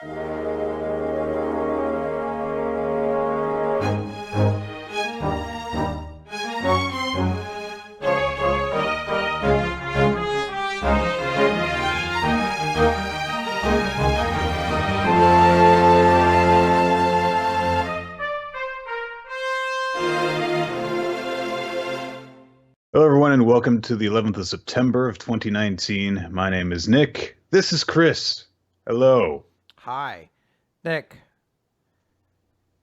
Hello, everyone, and welcome to the 11th of September of 2019. My name is Nick. This is Chris. Hello. Hi, Nick.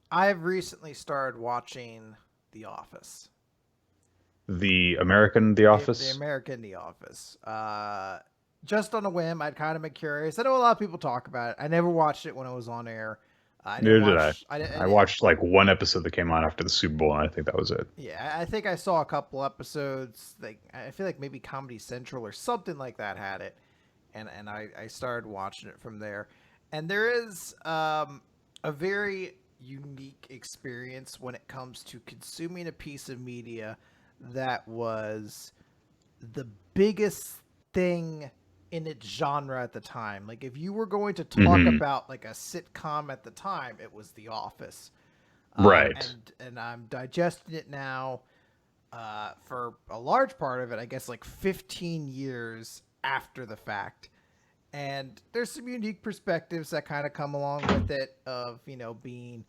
I've recently started watching The Office. The American The Office? The American The Office. Just on a whim, I'd kind of been curious. I know a lot of people talk about it. I never watched it when it was on air. Neither did I. I watched like one episode that came on after the Super Bowl, and I think that was it. Yeah, I think I saw a couple episodes. Like I feel like maybe Comedy Central or something like that had it, and I started watching it from there. And there is a very unique experience when it comes to consuming a piece of media that was the biggest thing in its genre at the time. Like if you were going to talk about like a sitcom at the time, it was The Office. Right. And I'm digesting it now for a large part of it, I guess like 15 years after the fact. And there's some unique perspectives that kind of come along with it of, being,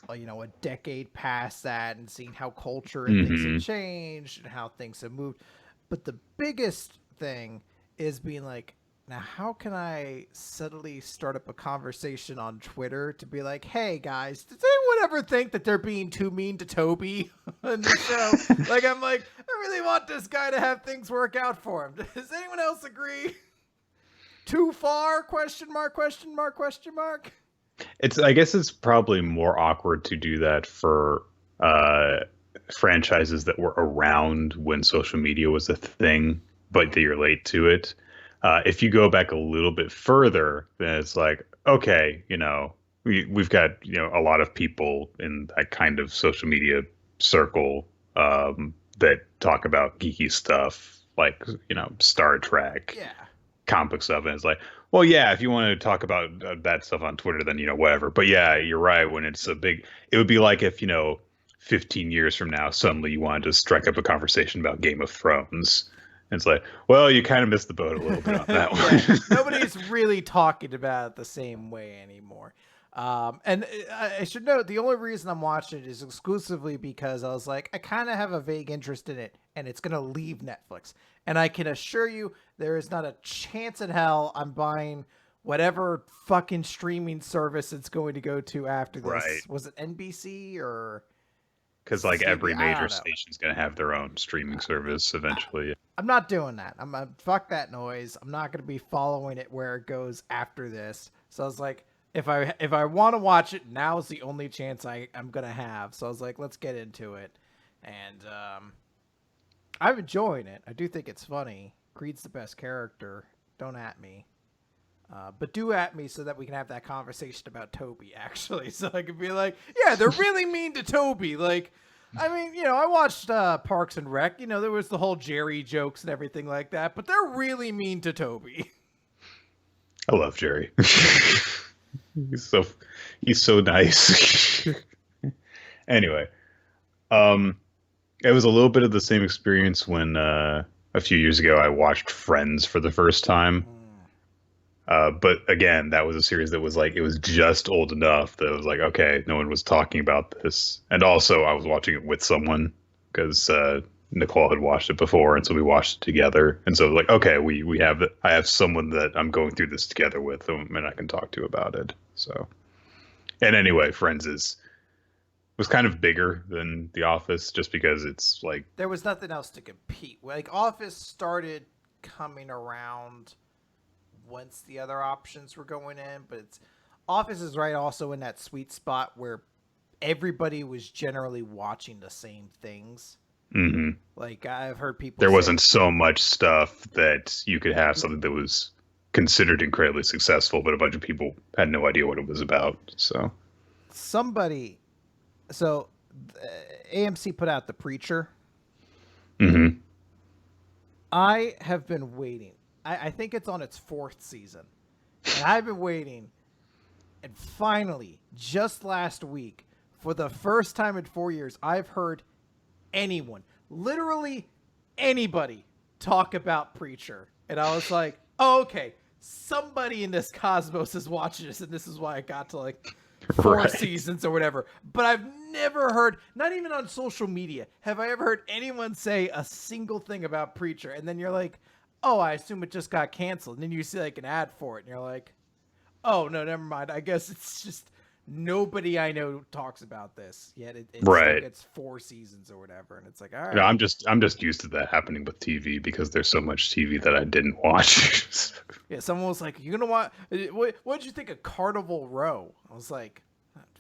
a decade past that and seeing how culture and things have changed and how things have moved. But the biggest thing is being like, now how can I subtly start up a conversation on Twitter to be like, hey guys, does anyone ever think that they're being too mean to Toby on the show? Like, I'm like, I really want this guy to have things work out for him. Does anyone else agree? Too far? Question mark, question mark, question mark. I guess it's probably more awkward to do that for franchises that were around when social media was a thing, but that you're late to it. If you go back a little bit further, then it's like, okay, we've got, a lot of people in that kind of social media circle that talk about geeky stuff, like, Star Trek. Yeah. Comic stuff, and it's like, well, yeah, if you want to talk about that stuff on Twitter, then whatever. But yeah, you're right. When it's a big, it would be like if 15 years from now suddenly you wanted to strike up a conversation about Game of Thrones. And it's like, well, you kind of missed the boat a little bit on that one. Nobody's really talking about it the same way anymore. And I should note, the only reason I'm watching it is exclusively because I was like, I kind of have a vague interest in it, and it's going to leave Netflix. And I can assure you, there is not a chance in hell I'm buying whatever fucking streaming service it's going to go to after this. Right. Was it NBC or? Because like every major station's going to have their own streaming service eventually. I'm not doing that. Fuck that noise. I'm not going to be following it where it goes after this. So I was like, if I want to watch it, now is the only chance I'm going to have. So I was like, let's get into it. And I'm enjoying it. I do think it's funny. Creed's the best character. Don't at me. But do at me so that we can have that conversation about Toby, actually. So I can be like, yeah, they're really mean to Toby. Like, I mean, I watched Parks and Rec. There was the whole Jerry jokes and everything like that. But they're really mean to Toby. I love Jerry. He's so nice. Anyway, it was a little bit of the same experience when a few years ago I watched Friends for the first time. But again, that was a series that was like, it was just old enough that it was like, okay, no one was talking about this. And also I was watching it with someone because Nicole had watched it before. And so we watched it together. And so like, okay, I have someone that I'm going through this together with and I can talk to about it. So, and anyway, Friends was kind of bigger than The Office just because it's like, there was nothing else to compete. Like Office started coming around once the other options were going in, but Office is right also in that sweet spot where everybody was generally watching the same things. Mm-hmm. Like I've heard people there wasn't so much stuff that you could have something that was considered incredibly successful, but a bunch of people had no idea what it was about. So AMC put out The Preacher. Mm-hmm. I have been waiting. I think it's on its 4th season. And I've been waiting And finally, just last week, for the first time in 4 years, I've heard anyone, literally anybody, talk about Preacher. And I was like, oh, okay, somebody in this cosmos is watching this, and this is why I got to like four Right. seasons or whatever. But I've never heard, not even on social media, have I ever heard anyone say a single thing about Preacher. And then you're like, oh, I assume it just got canceled. And then you see like an ad for it, and you're like, oh no, never mind. I guess it's just nobody I know talks about this yet. It still Right. gets 4 seasons or whatever, and it's like, all No, right. I'm just used to that happening with TV because there's so much TV that I didn't watch. Yeah, someone was like, "You gonna watch? What did you think of Carnival Row?" I was like,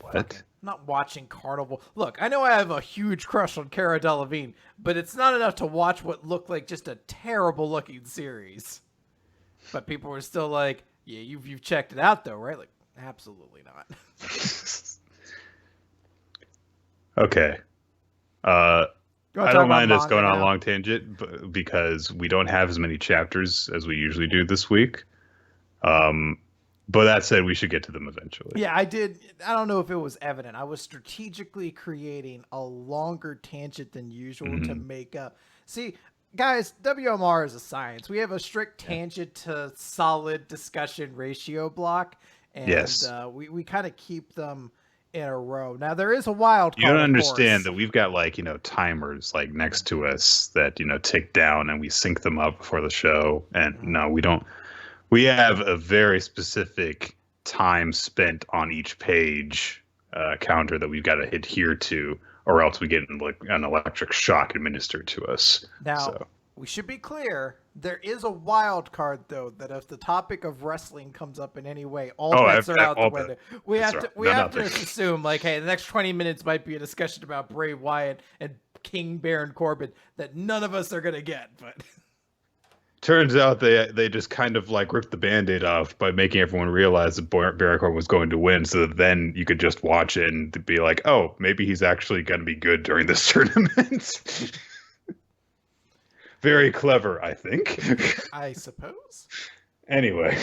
What? I'm not watching Carnival. Look, I know I have a huge crush on Cara Delevingne, but it's not enough to watch what looked like just a terrible looking series. But people were still like, "Yeah, you've checked it out though, right?" Like, absolutely not. Okay. You wanna I talk don't about mind us manga going on a now? long tangent because we don't have as many chapters as we usually do this week. Um, but that said, we should get to them eventually. Yeah, I did. I don't know if it was evident. I was strategically creating a longer tangent than usual to Mhm. make up. See, guys, WMR is a science. We have a strict tangent to solid discussion ratio block, and Yes. we kind of keep them in a row. Now, there is a wild You don't card, of understand course. that we've got like, timers like next to us that, tick down and we sync them up before the show. And no, we don't. We have a very specific time spent on each page counter that we've got to adhere to, or else we get like an electric shock administered to us. Now, So we should be clear. There is a wild card, though, that if the topic of wrestling comes up in any way, all bets are out the window. We have to nothing. assume, like, hey, the next 20 minutes might be a discussion about Bray Wyatt and King Baron Corbin that none of us are gonna get. But turns out they just kind of like ripped the Band-Aid off by making everyone realize that Baron Corbin was going to win, so that then you could just watch it and be like, oh, maybe he's actually going to be good during this tournament. Very clever, I think. I suppose. Anyway,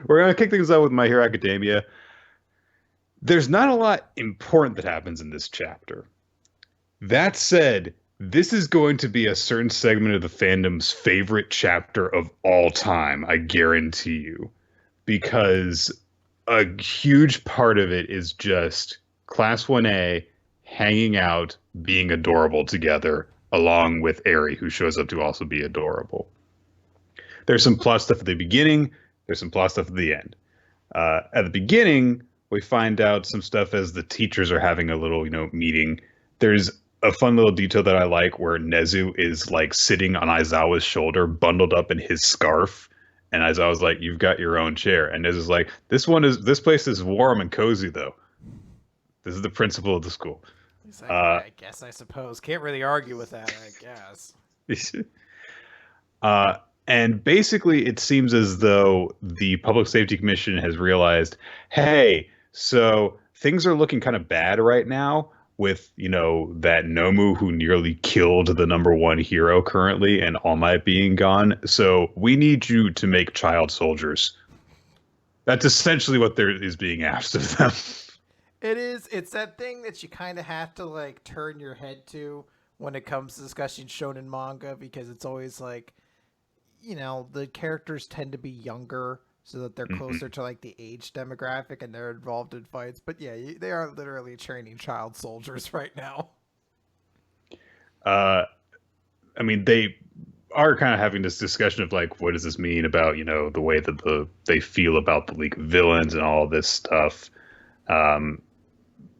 we're going to kick things out with My Hero Academia. There's not a lot important that happens in this chapter. That said, this is going to be a certain segment of the fandom's favorite chapter of all time, I guarantee you. Because a huge part of it is just Class 1A hanging out, being adorable together, along with Eri, who shows up to also be adorable. There's some plot stuff at the beginning. There's some plot stuff at the end. At the beginning, we find out some stuff as the teachers are having a little, meeting. There's a fun little detail that I like where Nezu is like sitting on Aizawa's shoulder, bundled up in his scarf. And Aizawa's like, "You've got your own chair." And Nezu's like, this place is warm and cozy though. This is the principal of the school. He's like, I guess, I suppose. Can't really argue with that, I guess. And basically, it seems as though the Public Safety Commission has realized, hey, so things are looking kind of bad right now with, that Nomu who nearly killed the #1 hero currently and All Might being gone. So we need you to make child soldiers. That's essentially what there is being asked of them. It is. It's that thing that you kind of have to like turn your head to when it comes to discussing shonen manga, because it's always like, the characters tend to be younger so that they're closer to like the age demographic and they're involved in fights. But yeah, they are literally training child soldiers right now. I mean, they are kind of having this discussion of like, what does this mean about, the way that they feel about the League of Villains and all this stuff.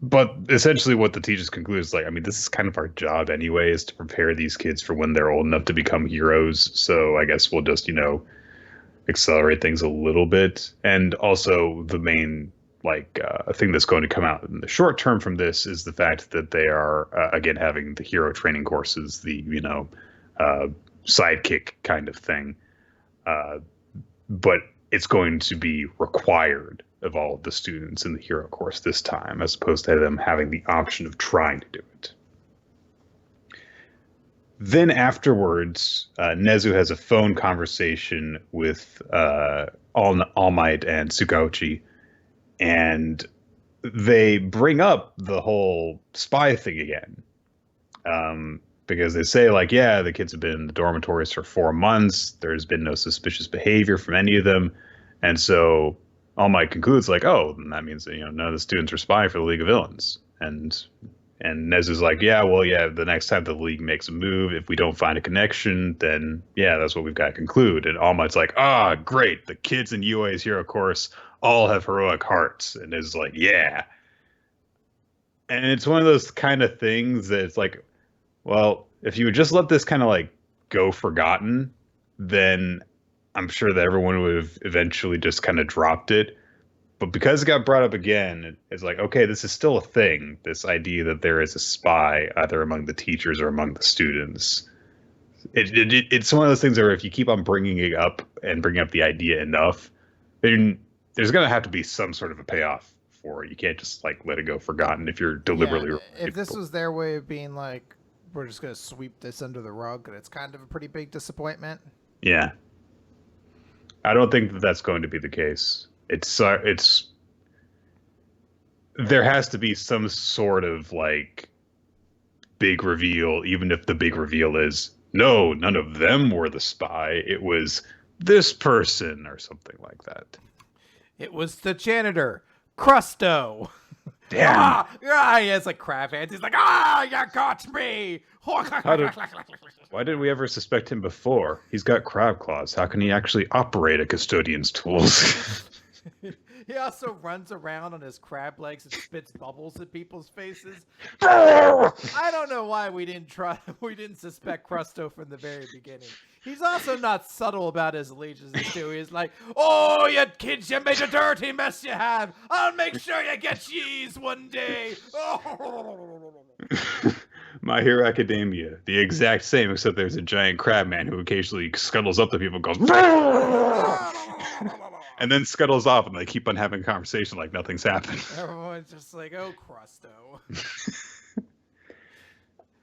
But essentially what the teachers conclude is like, I mean, this is kind of our job anyway, is to prepare these kids for when they're old enough to become heroes. So I guess we'll just, accelerate things a little bit. And also the main thing that's going to come out in the short term from this is the fact that they are, again, having the hero training courses, the, sidekick kind of thing. But it's going to be required of all of the students in the hero course this time, as opposed to them having the option of trying to do it. Then afterwards, Nezu has a phone conversation with All Might and Tsukauchi, and they bring up the whole spy thing again. Because they say like, yeah, the kids have been in the dormitories for 4 months. There's been no suspicious behavior from any of them, and so All Might concludes like, oh, then that means that none of the students are spying for the League of Villains. And Nez is like, yeah, well, yeah, the next time the League makes a move, if we don't find a connection, then yeah, that's what we've got to conclude. And All Might's like, ah, great, the kids in UA's hero course all have heroic hearts, and Nez is like, yeah. And it's one of those kind of things that it's like, well, if you would just let this kind of like go forgotten, then I'm sure that everyone would have eventually just kind of dropped it. But because it got brought up again, it's like, okay, this is still a thing. This idea that there is a spy either among the teachers or among the students. It's one of those things where if you keep on bringing it up and bringing up the idea enough, then there's going to have to be some sort of a payoff for it. You can't just like let it go forgotten if you're deliberately. Yeah, if this was their way of being like, we're just going to sweep this under the rug, and it's kind of a pretty big disappointment. Yeah. I don't think that that's going to be the case. It's there has to be some sort of like big reveal, even if the big reveal is no, none of them were the spy. It was this person or something like that. It was the janitor, Crusto. Damn. He has like crab hands. He's like, you got me. Why didn't we ever suspect him before? He's got crab claws. How can he actually operate a custodian's tools? He also runs around on his crab legs and spits bubbles at people's faces. I don't know why we didn't suspect Crusto from the very beginning. He's also not subtle about his allegiances too. He's like, oh, you kids, you made a dirty mess you have. I'll make sure you get cheese one day. My Hero Academia, the exact same, except there's a giant crab man who occasionally scuttles up to people and goes, and then scuttles off, and they keep on having a conversation like nothing's happened. Everyone's just like, oh, Crusto.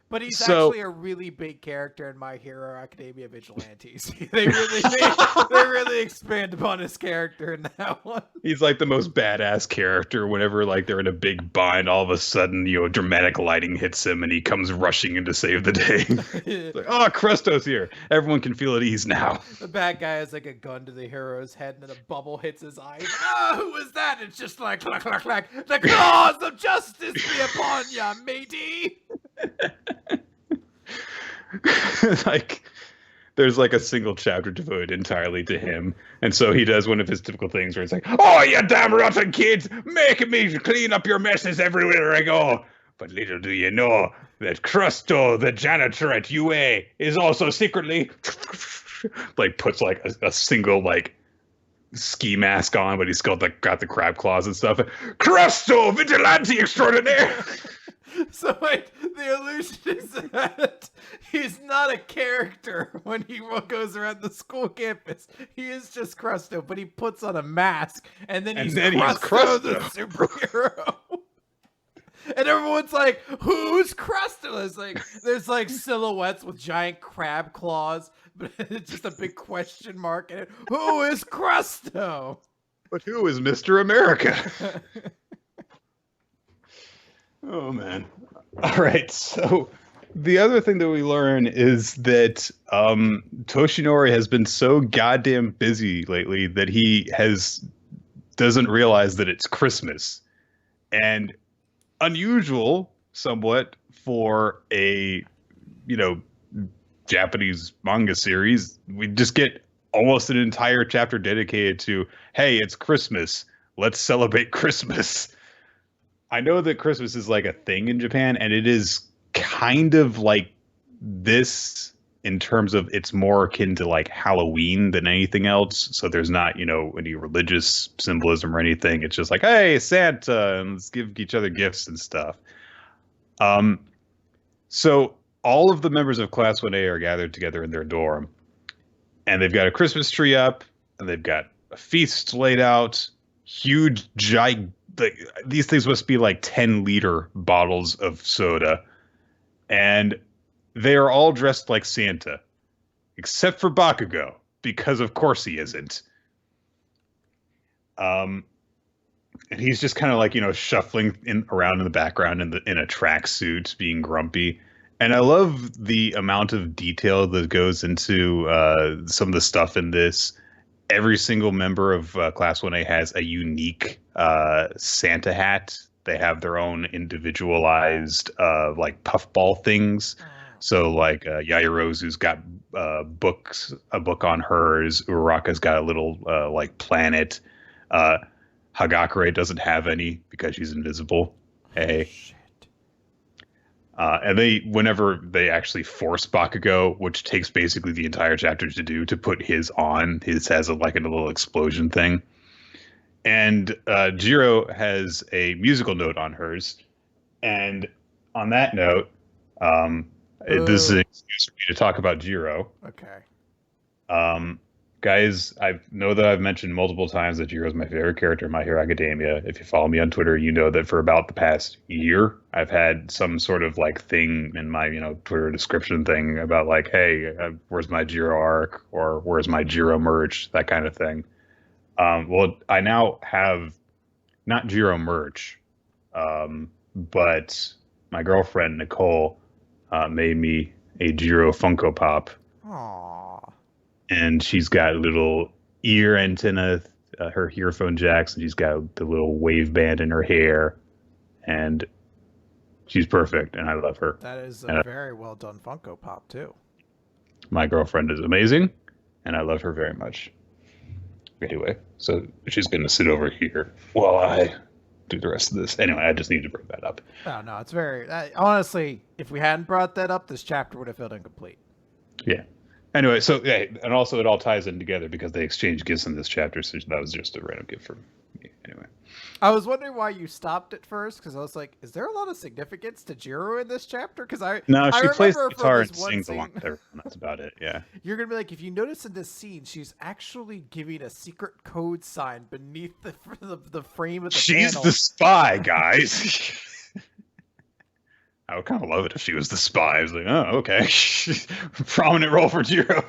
But he's actually a really big character in My Hero Academia Vigilantes. They really expand upon his character in that one. He's like the most badass character. Whenever like they're in a big bind, all of a sudden, dramatic lighting hits him and he comes rushing in to save the day. It's like, oh, Crusto's here. Everyone can feel at ease now. The bad guy has like a gun to the hero's head and then a bubble hits his eyes. Who was that? It's just like, clack, clack, clack. The claws of justice be upon ya, matey. Like there's like a single chapter devoted entirely to him, and so he does one of his typical things where it's like, oh, you damn rotten kids, making me clean up your messes everywhere I go. But little do you know that Crusto, the janitor at UA, is also secretly like puts like a single like ski mask on, but he's still got the crab claws and stuff. Crusto, vigilante extraordinaire. So wait, the illusion is that he's not a character when he goes around the school campus. He is just Crusto, but he puts on a mask, and then he's Crusto, the superhero. And everyone's like, who's Crusto? It's like, there's like silhouettes with giant crab claws, but it's just a big question mark. And who is Crusto? But who is Mr. America? Oh, man. All right. So the other thing that we learn is that Toshinori has been so goddamn busy lately that he doesn't realize that it's Christmas. And unusual somewhat for a, Japanese manga series. We just get almost an entire chapter dedicated to, hey, it's Christmas. Let's celebrate Christmas. I know that Christmas is like a thing in Japan, and it is kind of like this in terms of it's more akin to like Halloween than anything else. So there's not, any religious symbolism or anything. It's just like, hey, Santa, and let's give each other gifts and stuff. So all of the members of Class 1A are gathered together in their dorm, and they've got a Christmas tree up, and they've got a feast laid out, huge, these things must be like 10-liter bottles of soda, and they are all dressed like Santa, except for Bakugo, because of course he isn't. And he's just kind of like, shuffling around in the background in a tracksuit, being grumpy. And I love the amount of detail that goes into some of the stuff in this. Every single member of Class 1A has a unique Santa hat. They have their own individualized like puffball things. So like Yairozu's got a book on hers. Uraraka's got a little like planet. Uh, Hagakure doesn't have any because she's invisible. Hey. Shit. And whenever they actually force Bakugo, which takes basically the entire chapter to do, to put his on, his has like a little explosion thing. And Jiro has a musical note on hers. And on that note, this is an excuse for me to talk about Jiro. Okay. Guys, I know that I've mentioned multiple times that Jiro's my favorite character in My Hero Academia. If you follow me on Twitter, you know that for about the past year, I've had some sort of like thing in my, Twitter description thing about like, hey, where's my Jiro arc, or where's my Jiro merch, that kind of thing. Well, I now have not Jiro merch, but my girlfriend Nicole made me a Jiro Funko Pop. Aww. And she's got a little ear antenna, her earphone jacks, and she's got the little wave band in her hair, and she's perfect, and I love her. That is a very well done Funko Pop too. My girlfriend is amazing, and I love her very much. Anyway, so she's going to sit over here while I do the rest of this. Anyway, I just need to bring that up. Oh, no, it's very... honestly, if we hadn't brought that up, this chapter would have felt incomplete. Yeah. Anyway, so yeah, and also it all ties in together because they exchange gifts in this chapter, so that was just a random gift from me. Anyway. I was wondering why you stopped at first, because I was like, is there a lot of significance to Jiro in this chapter? Because she plays the guitar and sings along with everyone. That's about it, yeah. You're going to be like, if you notice in this scene, she's actually giving a secret code sign beneath the frame of the She's panel. the spy, guys. I would kind of love it if she was the spy. I was like, oh, okay. Prominent role for Jiro.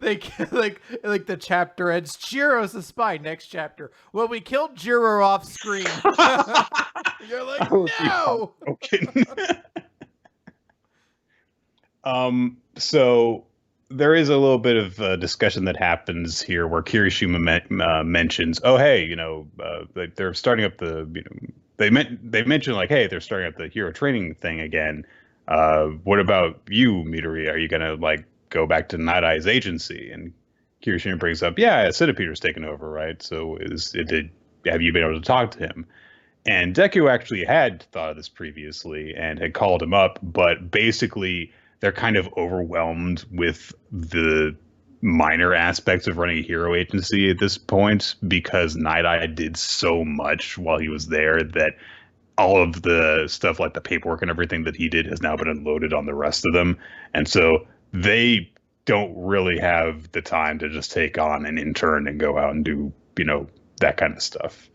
like the chapter ends, Jiro's the spy. Next chapter, well, we killed Jiro off screen. You're like, no. Okay. So there is a little bit of discussion that happens here where Kirishima mentions, oh, hey, like they're starting up the, they mentioned like, hey, they're starting up the hero training thing again. What about you, Midori? Are you gonna like go back to Night Eye's agency? And Kirishima brings up, yeah, Citypeter's taken over, right? So have you been able to talk to him? And Deku actually had thought of this previously and had called him up, but basically they're kind of overwhelmed with the minor aspects of running a hero agency at this point because Night Eye did so much while he was there that all of the stuff like the paperwork and everything that he did has now been unloaded on the rest of them. And so they don't really have the time to just take on an intern and go out and do, that kind of stuff.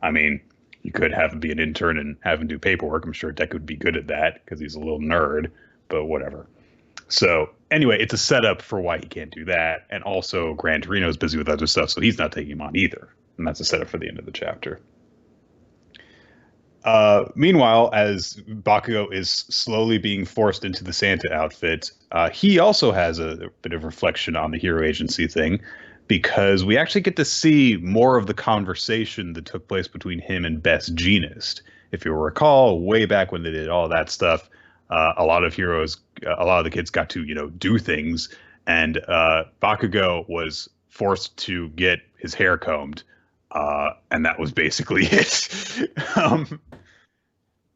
I mean, you could have him be an intern and have him do paperwork. I'm sure Deku would be good at that because he's a little nerd, but whatever. So anyway, it's a setup for why he can't do that. And also Gran Torino's busy with other stuff, so he's not taking him on either. And that's a setup for the end of the chapter. Meanwhile, as Bakugo is slowly being forced into the Santa outfit, he also has a bit of reflection on the hero agency thing, because we actually get to see more of the conversation that took place between him and Best Jeanist. If you recall, way back when they did all that stuff, a lot of the kids got to, do things, and Bakugo was forced to get his hair combed, and that was basically it.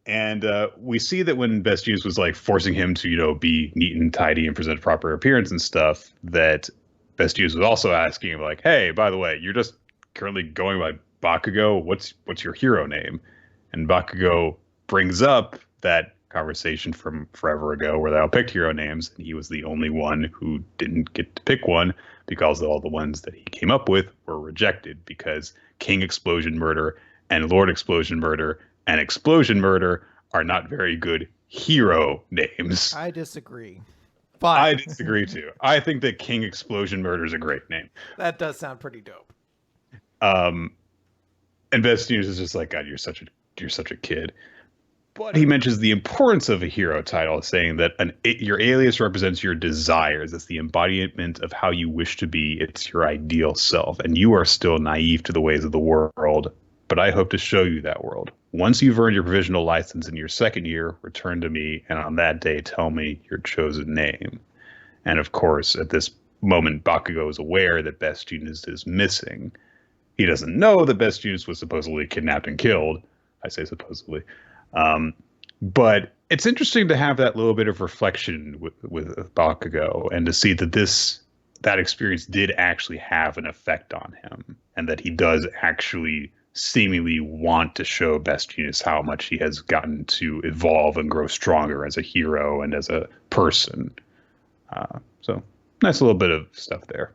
And we see that when Best Jeanist was like forcing him to, be neat and tidy and present a proper appearance and stuff, that Best Jeanist was also asking him like, hey, by the way, you're just currently going by Bakugo. What's your hero name? And Bakugo brings up that conversation from forever ago where they all picked hero names, and he was the only one who didn't get to pick one because all the ones that he came up with were rejected because King Explosion Murder and Lord Explosion Murder and Explosion Murder are not very good hero names. I disagree. But I disagree too. I think that King Explosion Murder is a great name. That does sound pretty dope. And Best News is just like, God, you're such a kid. But he mentions the importance of a hero title, saying that your alias represents your desires. It's the embodiment of how you wish to be. It's your ideal self. And you are still naive to the ways of the world. But I hope to show you that world. Once you've earned your provisional license in your second year, return to me. And on that day, tell me your chosen name. And of course, at this moment, Bakugo is aware that Best Jeanist is missing. He doesn't know that Best Jeanist was supposedly kidnapped and killed. I say supposedly. But it's interesting to have that little bit of reflection with Bakugo and to see that that experience did actually have an effect on him and that he does actually seemingly want to show Best Jeanist how much he has gotten to evolve and grow stronger as a hero and as a person. So nice little bit of stuff there.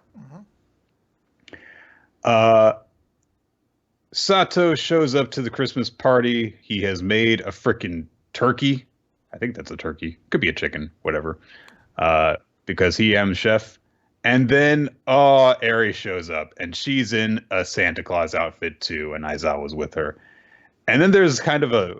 Mm-hmm. Sato shows up to the Christmas party. He has made a frickin' turkey. I think that's a turkey. Could be a chicken, whatever. Because he am chef. And then, Eri shows up, and she's in a Santa Claus outfit too, and Aizawa's with her. And then there's kind of a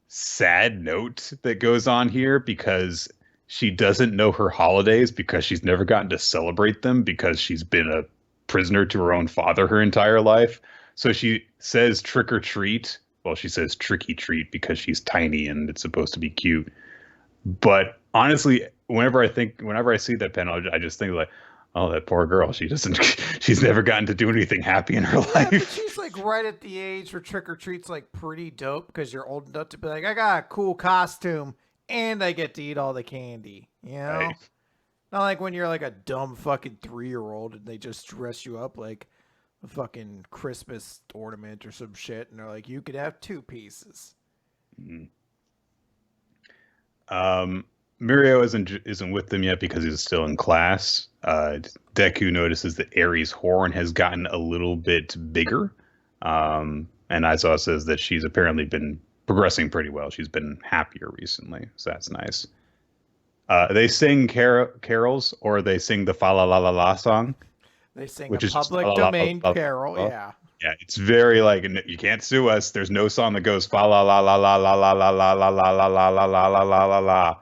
sad note that goes on here because she doesn't know her holidays because she's never gotten to celebrate them because she's been a prisoner to her own father her entire life. So she says trick or treat. Well, she says tricky treat because she's tiny and it's supposed to be cute. But honestly, whenever I see that panel, I just think like, oh, that poor girl. She's never gotten to do anything happy in her life. But she's like right at the age where trick or treat's like pretty dope because you're old enough to be like, I got a cool costume and I get to eat all the candy. You know? Right. Not like when you're like a dumb fucking 3-year-old and they just dress you up like a fucking Christmas ornament or some shit, and they're like, you could have 2 pieces. Mm-hmm. Mirio isn't with them yet because he's still in class. Deku notices that Eri's horn has gotten a little bit bigger. And Aizawa says that she's apparently been progressing pretty well. She's been happier recently, so that's nice. They sing carols, or they sing the Fa La La La La song. They sing a public domain carol, yeah. Yeah, it's very like, you can't sue us. There's no song that goes fa la la la la la la la la la la la la la la la la la la.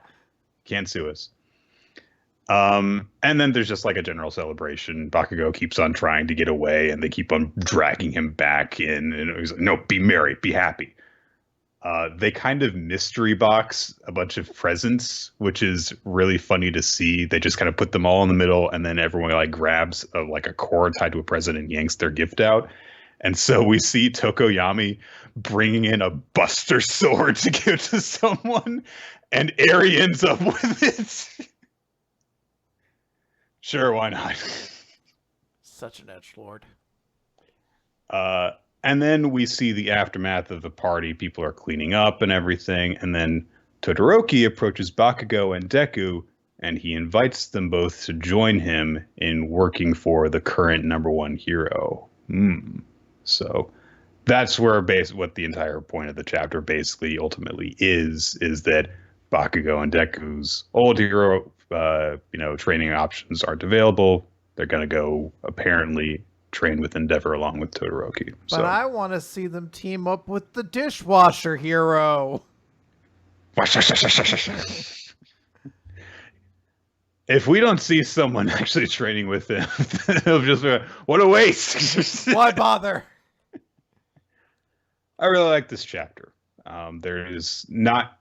Can't sue us. And then there's just like a general celebration. Bakugo keeps on trying to get away, and they keep on dragging him back in. And he's like, no, be merry, be happy. They kind of mystery box a bunch of presents, which is really funny to see. They just kind of put them all in the middle, and then everyone like grabs a cord tied to a present and yanks their gift out. And so we see Tokoyami bringing in a Buster sword to give to someone, and Eri ends up with it. Sure, why not? Such an edgelord. And then we see the aftermath of the party. People are cleaning up and everything. And then Todoroki approaches Bakugo and Deku, and he invites them both to join him in working for the current #1 hero. So that's where what the entire point of the chapter basically ultimately is that Bakugo and Deku's old hero, training options aren't available. They're going to go apparently train with Endeavor along with Todoroki. But I want to see them team up with the dishwasher hero. If we don't see someone actually training with him, it'll just be what a waste. Why bother? I really like this chapter. There is not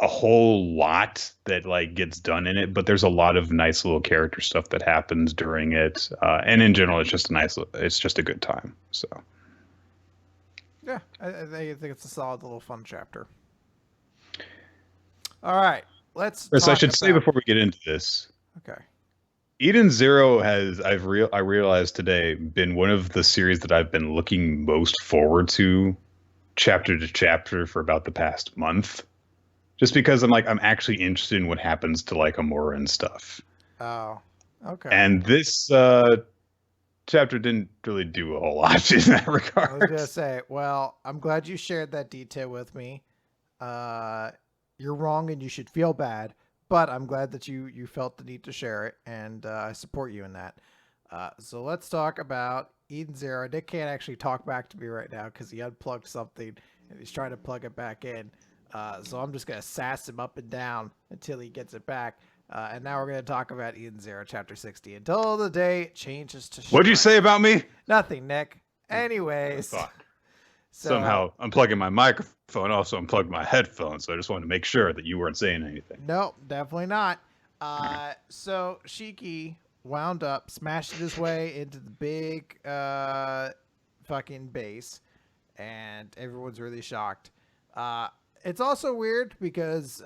a whole lot that gets done in it, but there's a lot of nice little character stuff that happens during it. And in general, it's just a good time. So yeah, I think it's a solid little fun chapter. All right, Chris, I should say before we get into this. Okay. Eden Zero has, I realized today, been one of the series that I've been looking most forward to chapter to chapter for about the past month. Just because I'm actually interested in what happens to Amora and stuff. Oh, okay. And this chapter didn't really do a whole lot in that regard. I was gonna say, well, I'm glad you shared that detail with me. You're wrong and you should feel bad, but I'm glad that you felt the need to share it, and I support you in that. So let's talk about Eden Zero. Nick can't actually talk back to me right now because he unplugged something and he's trying to plug it back in. So I'm just going to sass him up and down until he gets it back. And now we're going to talk about Eden Zero, Chapter 60. Until the day it changes to What'd you say about me? Nothing, Nick. Anyways. Somehow unplugging my microphone also unplugged my headphones, so I just wanted to make sure that you weren't saying anything. Nope, definitely not. So Shiki wound up smashing his way into the big fucking base, and everyone's really shocked. It's also weird because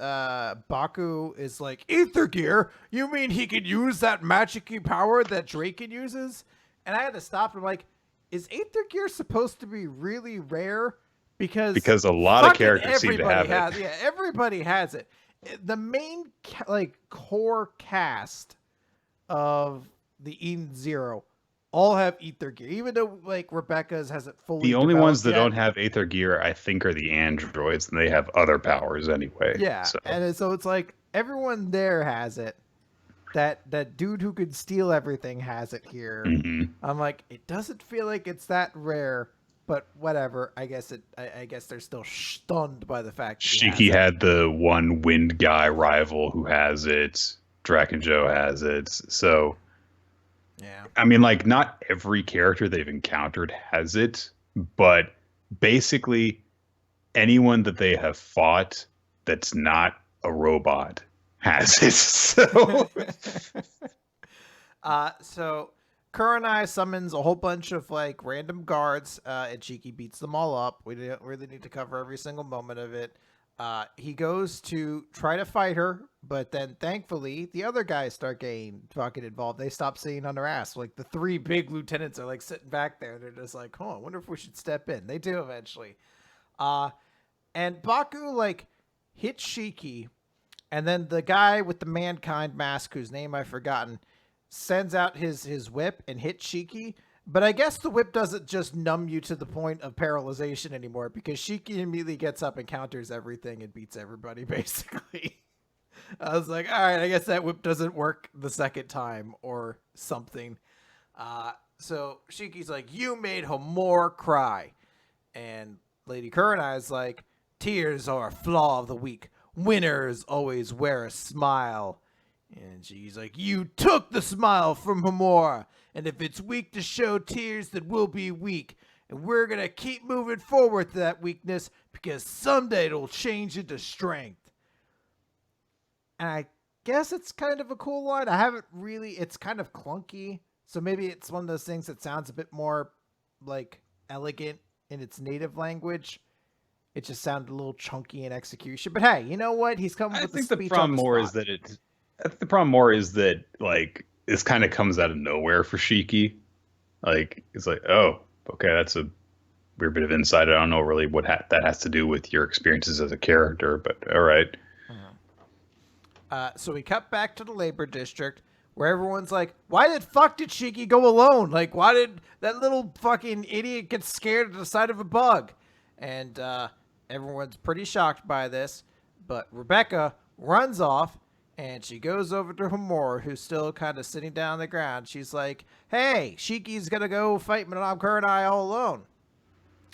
Baku is like, Ether Gear? You mean he could use that magic power that Draken uses? And I had to stop. I'm like, is Aether Gear supposed to be really rare? Because a lot of characters seem to have it. Yeah, everybody has it. The main core cast of the Eden Zero all have Aether Gear, even though Rebecca's hasn't fully. The only ones that don't have Aether Gear, I think, are the androids, and they have other powers anyway. Yeah, so. And so it's like everyone there has it. That dude who could steal everything has it here. Mm-hmm. I'm like, it doesn't feel like it's that rare, but whatever. I guess they're still stunned by the fact that Shiki had the one wind guy rival who has it. Draken Joe has it. So, yeah. I mean, not every character they've encountered has it, but basically anyone that they have fought that's not a robot has it. So Kurenai summons a whole bunch of random guards, and Shiki beats them all up. We don't really need to cover every single moment of it. He goes to try to fight her, but then thankfully the other guys start getting fucking involved. They stop sitting on their ass. The three big lieutenants are sitting back there. They're just like, I wonder if we should step in. They do eventually. And Baku hits Shiki. And then the guy with the mankind mask, whose name I've forgotten, sends out his whip and hits Shiki. But I guess the whip doesn't just numb you to the point of paralyzation anymore, because Shiki immediately gets up and counters everything and beats everybody, basically. I was like, all right, I guess that whip doesn't work the second time or something. So Shiki's like, you made Homura cry. And Lady Kurenai is like, tears are a flaw of the weak. Winners always wear a smile. And she's like, you took the smile from Homura. And if it's weak to show tears, then we'll be weak. And we're going to keep moving forward to that weakness, because someday it'll change into strength. And I guess it's kind of a cool line. I haven't really, it's kind of clunky. So maybe it's one of those things that sounds a bit more elegant in its native language. It just sounded a little chunky in execution. But hey, you know what? He's coming with the speech on the spot. I think the problem more is that this kind of comes out of nowhere for Shiki. It's like, oh, okay, that's a weird bit of insight. I don't know really what that has to do with your experiences as a character, but all right. So we cut back to the labor district, where everyone's like, why did Shiki go alone? Why did that little fucking idiot get scared at the sight of a bug? And everyone's pretty shocked by this, but Rebecca runs off, and she goes over to Homura, who's still kind of sitting down on the ground. She's like, hey, Shiki's gonna go fight Madame Kurenai all alone.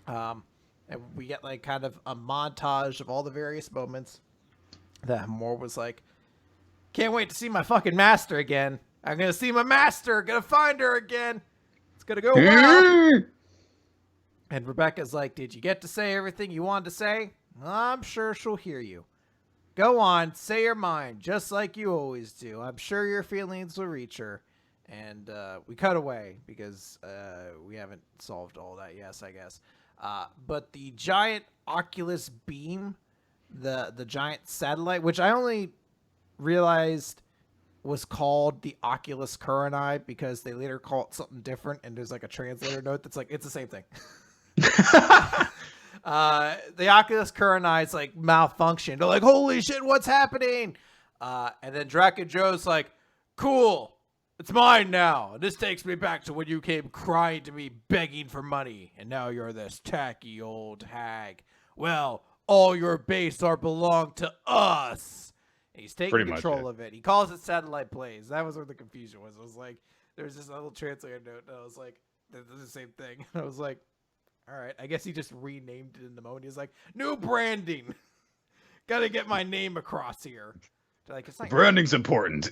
And we get kind of a montage of all the various moments that Homura was like, can't wait to see my fucking master again. I'm gonna see my master, gonna find her again. It's gonna go well. And Rebecca's like, did you get to say everything you wanted to say? I'm sure she'll hear you. Go on, say your mind, just like you always do. I'm sure your feelings will reach her. And we cut away, because we haven't solved all that yet, I guess. But the giant Oculus beam, the giant satellite, which I only realized was called the Oculus Kurenai because they later call it something different, and there's a translator note that's it's the same thing. The Oculus Kurenai is malfunctioned. They're like, holy shit, what's happening? And then Draken Joe's like, cool, it's mine now. This takes me back to when you came crying to me begging for money, and now you're this tacky old hag. Well, all your base are belong to us. And he's taking control of it. He calls it Satellite Plays. That was where the confusion was. It was there's this little translator note, and I was like, They're the same thing. I was like, all right, I guess he just renamed it in the moment. He's like, new branding. Got to get my name across here. Like, it's not Branding's important.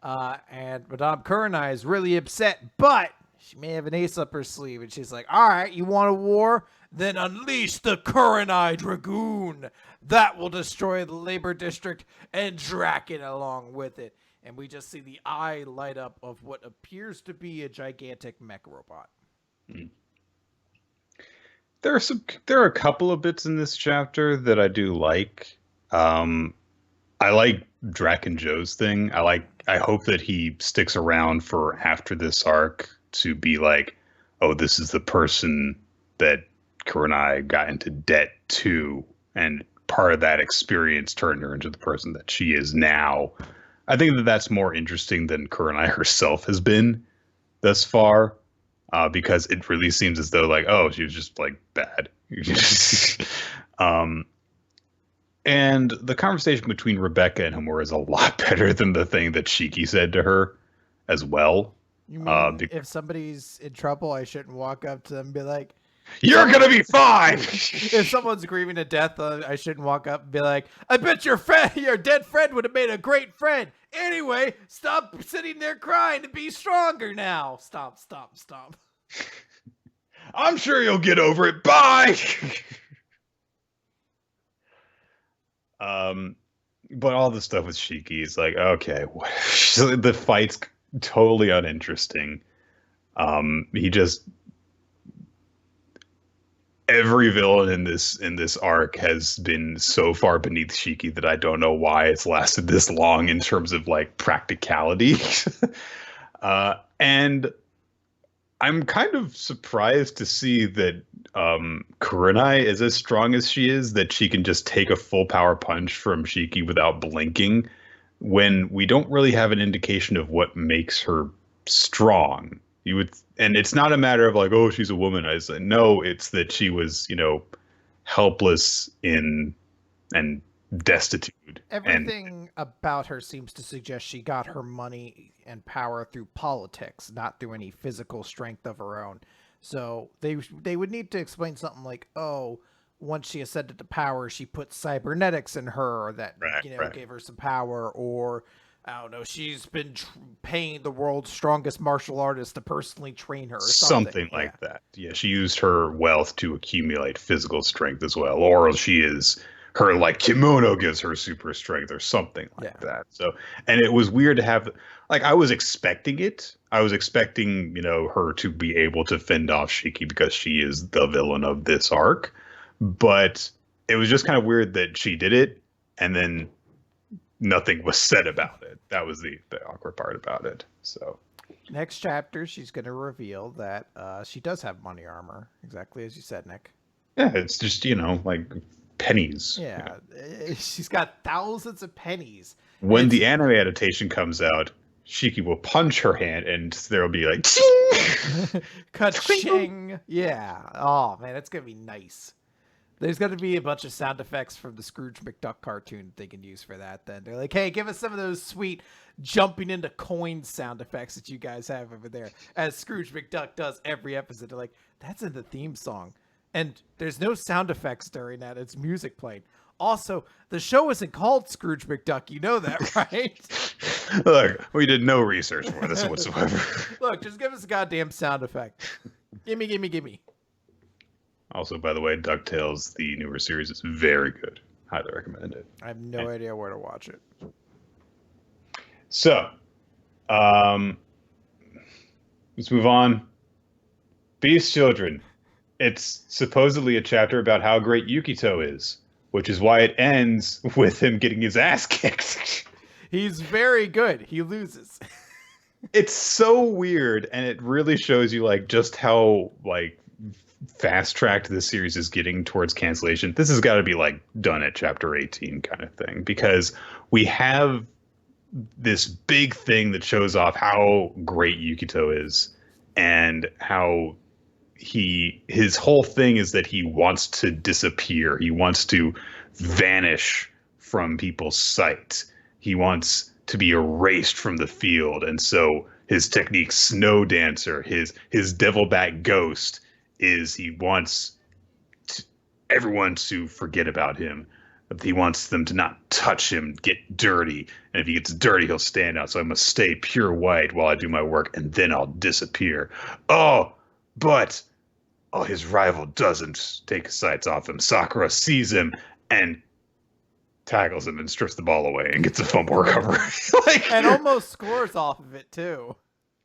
And Madame Kurenai is really upset, but she may have an ace up her sleeve. And she's like, all right, you want a war? Then unleash the Kurenai Dragoon. That will destroy the labor district and drag it along with it. And we just see the eye light up of what appears to be a gigantic mech robot. There are a couple of bits in this chapter that I do like. I like Draken Joe's thing. I hope that he sticks around for after this arc to be like, oh, this is the person that Kurenai got into debt to, and part of that experience turned her into the person that she is now. I think that that's more interesting than Kurenai herself has been thus far, because it really seems as though like, oh, she was just like bad. And the conversation between Rebecca and Homura is a lot better than the thing that Shiki said to her as well. You mean if somebody's in trouble, I shouldn't walk up to them and be like, you're going to be fine. If someone's grieving to death, I shouldn't walk up and be like, I bet your dead friend would have made a great friend. Anyway, stop sitting there crying and be stronger now. Stop. I'm sure you'll get over it. Bye. But all the stuff with Shiki is like, okay, the fight's totally uninteresting. Every villain in this arc has been so far beneath Shiki that I don't know why it's lasted this long in terms of like practicality. And I'm kind of surprised to see that Kurenai is as strong as she is, that she can just take a full power punch from Shiki without blinking, when we don't really have an indication of what makes her strong. And it's not a matter of like, oh, she's a woman. I said, no, it's that she was, helpless and destitute. Everything about her seems to suggest she got her money and power through politics, not through any physical strength of her own. So they would need to explain something like, oh, once she ascended to power, she put cybernetics in her that gave her some power, or I don't know, she's been paying the world's strongest martial artist to personally train her, or something like that. Yeah, she used her wealth to accumulate physical strength as well, or her like kimono gives her super strength or something like that. So, and it was weird to have, like, I was expecting it. I was expecting, her to be able to fend off Shiki because she is the villain of this arc. But it was just kind of weird that she did it and then nothing was said about it. That was the awkward part about it. So next chapter, she's going to reveal that she does have money armor, exactly as you said, Nick. Yeah, it's just, like pennies. Yeah, she's got thousands of pennies. When the anime adaptation comes out, Shiki will punch her hand and there'll be like ka-ching. Yeah. Oh man, it's gonna be nice. There's gonna be a bunch of sound effects from the Scrooge McDuck cartoon they can use for that. Then they're like, hey, give us some of those sweet jumping into coins sound effects that you guys have over there, as Scrooge McDuck does every episode. They're like, that's in the theme song. And there's no sound effects during that. It's music playing. Also, the show isn't called Scrooge McDuck. You know that, right? Look, we did no research for this whatsoever. Look, just give us a goddamn sound effect. Gimme. Also, by the way, DuckTales, the newer series, is very good. Highly recommend it. I have no idea where to watch it. So, let's move on. Beast Children. It's supposedly a chapter about how great Yukito is, which is why it ends with him getting his ass kicked. He's very good. He loses. It's so weird, and it really shows you like just how like fast-tracked this series is getting towards cancellation. This has got to be like done at chapter 18 kind of thing, because we have this big thing that shows off how great Yukito is and how his whole thing is that he wants to disappear. He wants to vanish from people's sight. He wants to be erased from the field. And so his technique Snow Dancer, his Devilback Ghost is he wants everyone to forget about him. He wants them to not touch him, get dirty, and if he gets dirty, he'll stand out. So I must stay pure white while I do my work, and then I'll disappear. Oh, but his rival doesn't take his sights off him. Sakura sees him and tackles him and strips the ball away and gets a fumble recovery. And almost scores off of it too.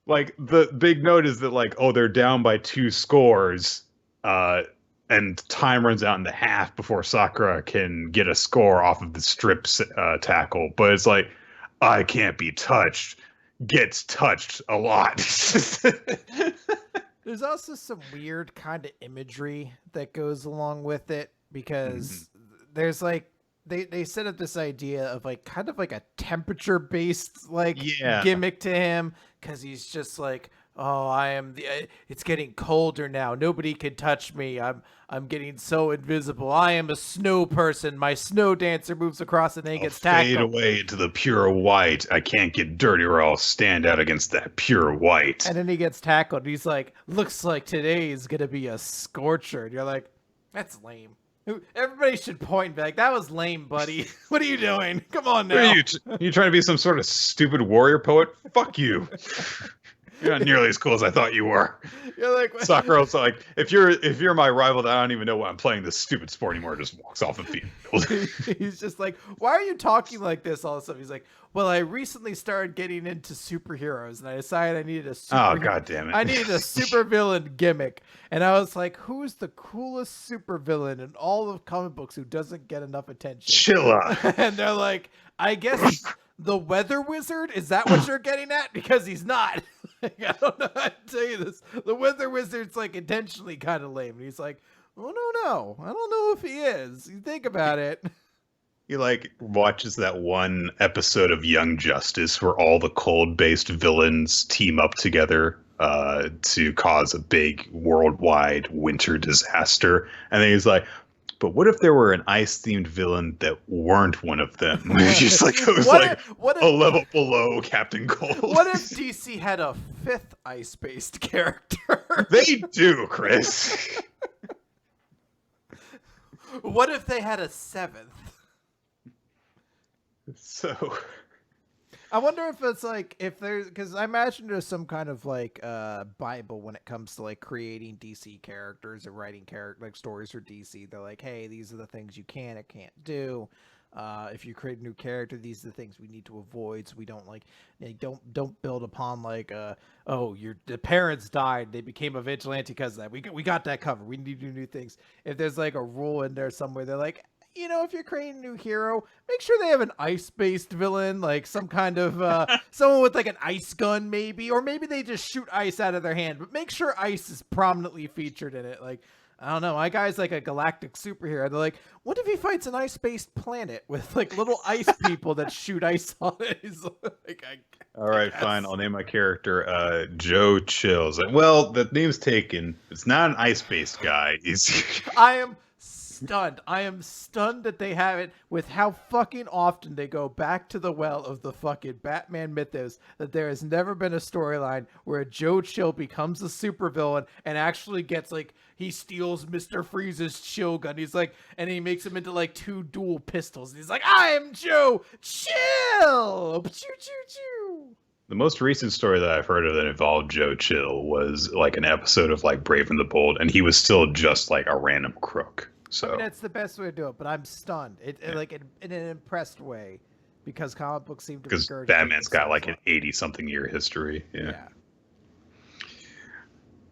Like the big note is that they're down by 2 scores. And time runs out in the half before Sakura can get a score off of the strip tackle. But it's like, I can't be touched. Gets touched a lot. There's also some weird kind of imagery that goes along with it because there's they set up this idea of kind of a temperature based gimmick to him because he's just it's getting colder now. Nobody can touch me. I'm getting so invisible. I am a snow person. My snow dancer moves across and then he gets tackled. Fade away into the pure white. I can't get dirty or I'll stand out against that pure white. And then he gets tackled. He's like, looks like today is going to be a scorcher. And you're like, that's lame. Everybody should point back. That was lame, buddy. What are you doing? Come on now. Are you trying to be some sort of stupid warrior poet? Fuck you. You're not nearly as cool as I thought you were. You're like Sakura's like, if you're my rival, then I don't even know why I'm playing this stupid sport anymore. Just walks off the field. He's just like, why are you talking like this all of a sudden? He's like, well, I recently started getting into superheroes, and I decided I needed Oh, God damn it. I needed a supervillain gimmick. And I was like, who's the coolest supervillain in all of comic books who doesn't get enough attention? Chilla. And they're like, I guess the Weather Wizard? Is that what you're getting at? Because he's not. I don't know how to tell you this. The Weather Wizard's intentionally kind of lame. And he's like, oh, no. I don't know if he is. You think about it. He watches that one episode of Young Justice where all the cold-based villains team up together to cause a big worldwide winter disaster. And then he's like, but what if there were an ice-themed villain that weren't one of them? Just it was a level below Captain Cold. What if DC had a 5th ice-based character? They do, Chris. What if they had a 7th? So I wonder if it's if there's, because I imagine there's some kind of Bible when it comes to creating DC characters and writing stories for DC. They're like, hey, these are the things you can and can't do. If you create a new character, these are the things we need to avoid. So we don't don't build upon the parents died, they became a vigilante because of that. We got that covered. We need to do new things. If there's a rule in there somewhere, they're like, if you're creating a new hero, make sure they have an ice-based villain, some kind of someone with an ice gun, maybe, or maybe they just shoot ice out of their hand. But make sure ice is prominently featured in it. I don't know. My guy's a galactic superhero. They're like, what if he fights an ice-based planet with little ice people that shoot ice on it? He's all right, fine. I'll name my character Joe Chills. Well, the name's taken. It's not an ice-based guy. I am stunned that they have it with how fucking often they go back to the well of the fucking Batman mythos, that there has never been a storyline where Joe Chill becomes a supervillain and actually gets he steals Mr. Freeze's chill gun. He's and he makes him into 2 dual pistols. And he's like, I am Joe Chill. Choo choo choo. The most recent story that I've heard of that involved Joe Chill was an episode of Brave and the Bold, and he was still just a random crook. So that's the best way to do it, but I'm stunned. In an impressed way, because comic books seem to. Because Batman's got an 80-something year history. Yeah.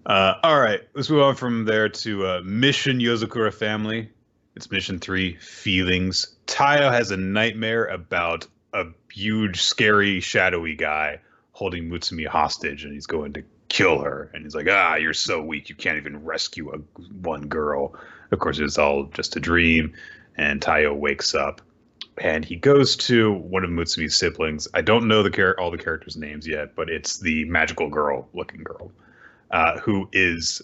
All right, let's move on from there to Mission Yozakura Family. It's Mission 3, Feelings. Tayo has a nightmare about a huge, scary, shadowy guy holding Mutsumi hostage, and he's going to kill her. And he's like, you're so weak, you can't even rescue one girl. Of course, it's all just a dream, and Tayo wakes up, and he goes to one of Mutsumi's siblings. I don't know all the characters' names yet, but it's the magical girl-looking girl, who is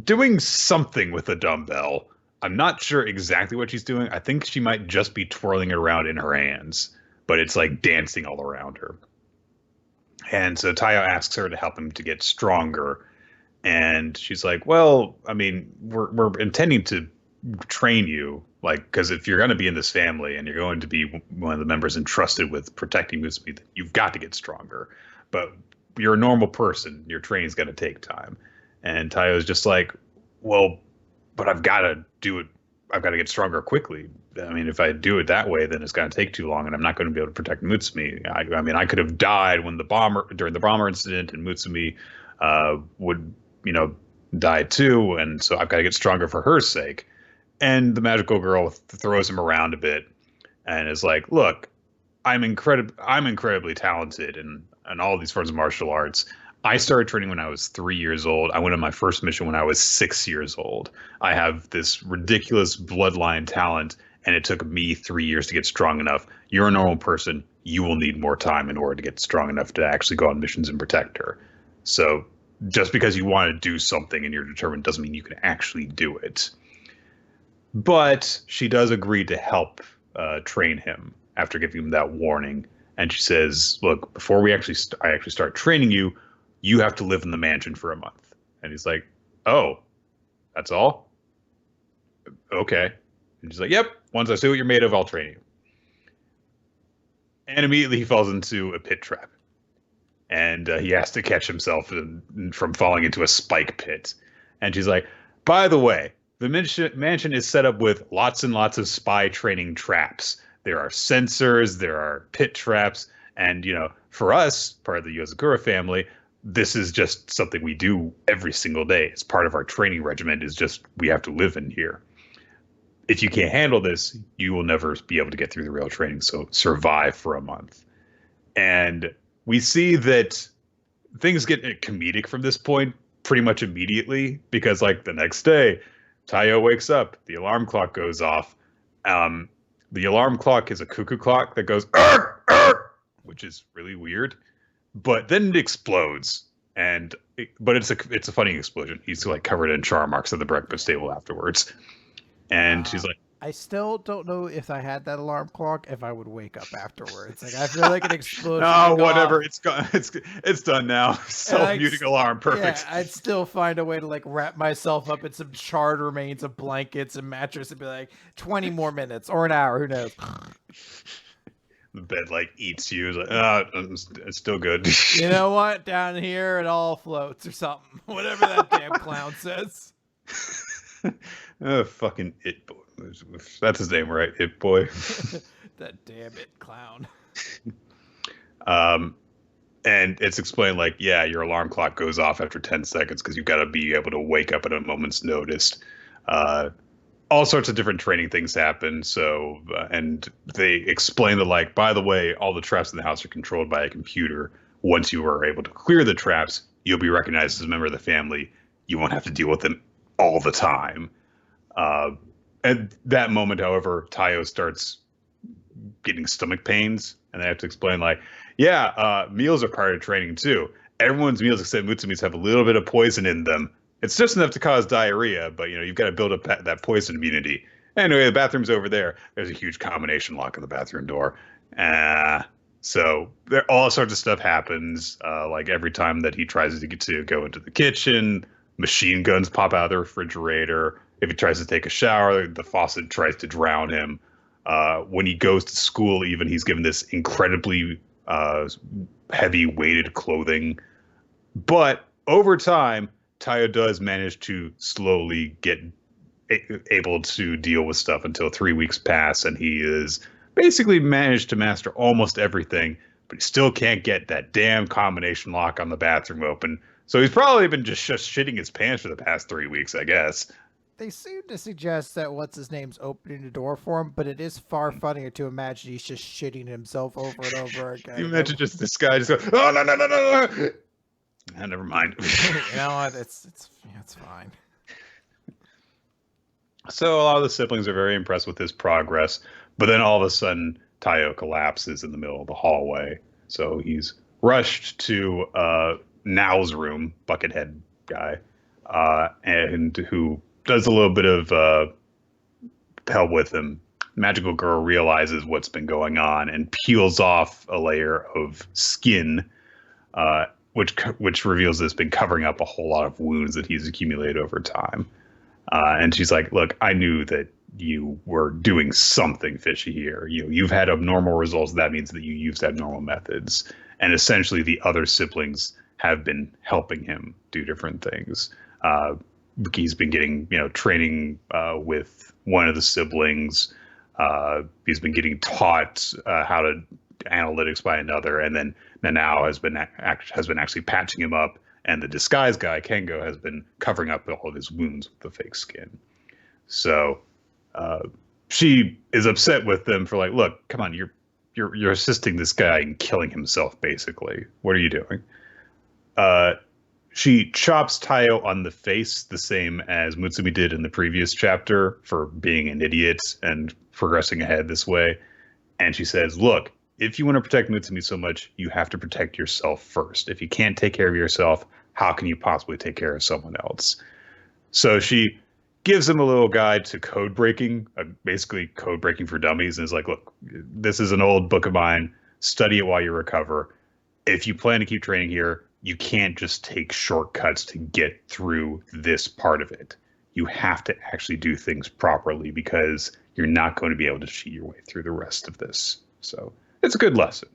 doing something with a dumbbell. I'm not sure exactly what she's doing. I think she might just be twirling it around in her hands, but it's dancing all around her. And so Tayo asks her to help him to get stronger. And she's like, well, I mean, we're intending to train you, like, because if you're going to be in this family and you're going to be one of the members entrusted with protecting Musume, you've got to get stronger. But you're a normal person. Your training's going to take time. And Tayo's just like, well, but I've got to do it. I've got to get stronger quickly. I mean, if I do it that way, then it's going to take too long, and I'm not going to be able to protect Mutsumi. I mean, I could have died during the bomber incident, and Mutsumi would, die too, and so I've got to get stronger for her sake. And the magical girl throws him around a bit, and is like, "Look, I'm incredibly talented in all these forms of martial arts. I started training when I was 3 years old. I went on my first mission when I was 6 years old. I have this ridiculous bloodline talent, and it took me 3 years to get strong enough. You're a normal person. You will need more time in order to get strong enough to actually go on missions and protect her. So just because you want to do something and you're determined doesn't mean you can actually do it." But she does agree to help train him after giving him that warning. And she says, "Look, before I actually start training you, you have to live in the mansion for a month." And he's like, "Oh, that's all? Okay." And she's like, "Yep, once I see what you're made of, I'll train you." And immediately he falls into a pit trap. And he has to catch himself from falling into a spike pit. And she's like, "By the way, the mansion is set up with lots and lots of spy training traps. There are sensors, there are pit traps, and, for us, part of the Yozakura family, this is just something we do every single day. It's part of our training regimen, is just we have to live in here. If you can't handle this, you will never be able to get through the real training, so survive for a month." And we see that things get comedic from this point pretty much immediately, because like the next day, Tayo wakes up, the alarm clock goes off. The alarm clock is a cuckoo clock that goes, "Arr, arr," which is really weird. But then it explodes, but it's a funny explosion. He's like covered in char marks at the breakfast table afterwards, and she's like, I still don't know if I had that alarm clock, if I would wake up afterwards. Like, I feel like an explosion. "Oh, whatever, it's gone. It's done now." Self-muting alarm, perfect. Yeah, I'd still find a way to like wrap myself up in some charred remains of blankets and mattress and be like, 20 more minutes or an hour, who knows? The bed like eats you. It's like, it's still good. You know what? Down here, it all floats or something. Whatever that damn clown says. Fucking it boy. That's his name, right? It boy. That damn it clown. And it's explained like, yeah, your alarm clock goes off after 10 seconds because you've got to be able to wake up at a moment's notice. All sorts of different training things happen. So, and they explain that, like, by the way, all the traps in the house are controlled by a computer. Once you are able to clear the traps, you'll be recognized as a member of the family. You won't have to deal with them all the time. At that moment, however, Tayo starts getting stomach pains, and they have to explain, like, yeah, meals are part of training too. Everyone's meals except Mutsumi's have a little bit of poison in them. It's just enough to cause diarrhea, but you've got to build up that poison immunity. Anyway, the bathroom's over there. There's a huge combination lock on the bathroom door. So there all sorts of stuff happens. Like every time that he tries to go into the kitchen, machine guns pop out of the refrigerator. If he tries to take a shower, the faucet tries to drown him. When he goes to school, even, he's given this incredibly heavy weighted clothing. But over time, Tayo does manage to slowly get able to deal with stuff until 3 weeks pass, and he is basically managed to master almost everything, but he still can't get that damn combination lock on the bathroom open. So he's probably been just shitting his pants for the past 3 weeks, I guess. They seem to suggest that what's-his-name's opening the door for him, but it is far funnier to imagine he's just shitting himself over and over again. You imagine just this guy just go, "Oh, no, no, no, no, no." Never mind. You know what? It's fine. So a lot of the siblings are very impressed with his progress, but then all of a sudden, Tayo collapses in the middle of the hallway. So he's rushed to Nao's room, Buckethead guy, and who does a little bit of help with him. Magical girl realizes what's been going on and peels off a layer of skin which reveals that it's been covering up a whole lot of wounds that he's accumulated over time. And she's like, "Look, I knew that you were doing something fishy here. You've had abnormal results. That means that you used abnormal methods." And essentially, the other siblings have been helping him do different things. He's been getting, training with one of the siblings. He's been getting taught how to analytics by another, and then Nanao has been actually patching him up, and the disguise guy Kengo has been covering up all of his wounds with the fake skin. So she is upset with them for like, look, come on, you're assisting this guy in killing himself, basically. What are you doing? She chops Tayo on the face the same as Mutsumi did in the previous chapter for being an idiot and progressing ahead this way. And she says, look, if you want to protect Mutsumi so much, you have to protect yourself first. If you can't take care of yourself, how can you possibly take care of someone else? So she gives him a little guide to code breaking, basically code breaking for dummies, and is like, look, this is an old book of mine. Study it while you recover. If you plan to keep training here, you can't just take shortcuts to get through this part of it. You have to actually do things properly because you're not going to be able to cheat your way through the rest of this. So it's a good lesson.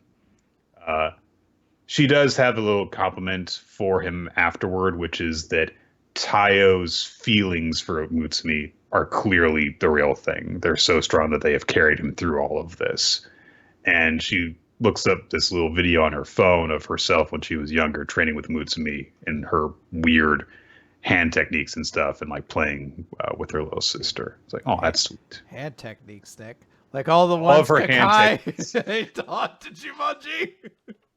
She does have a little compliment for him afterward, which is that Tayo's feelings for Mutsumi are clearly the real thing. They're so strong that they have carried him through all of this. And she looks up this little video on her phone of herself when she was younger, training with Mutsumi and her weird hand techniques and stuff, and like playing with her little sister. It's like, oh, that's sweet. Hand techniques, Nick. Like all the ones Kakai taught to Jumanji.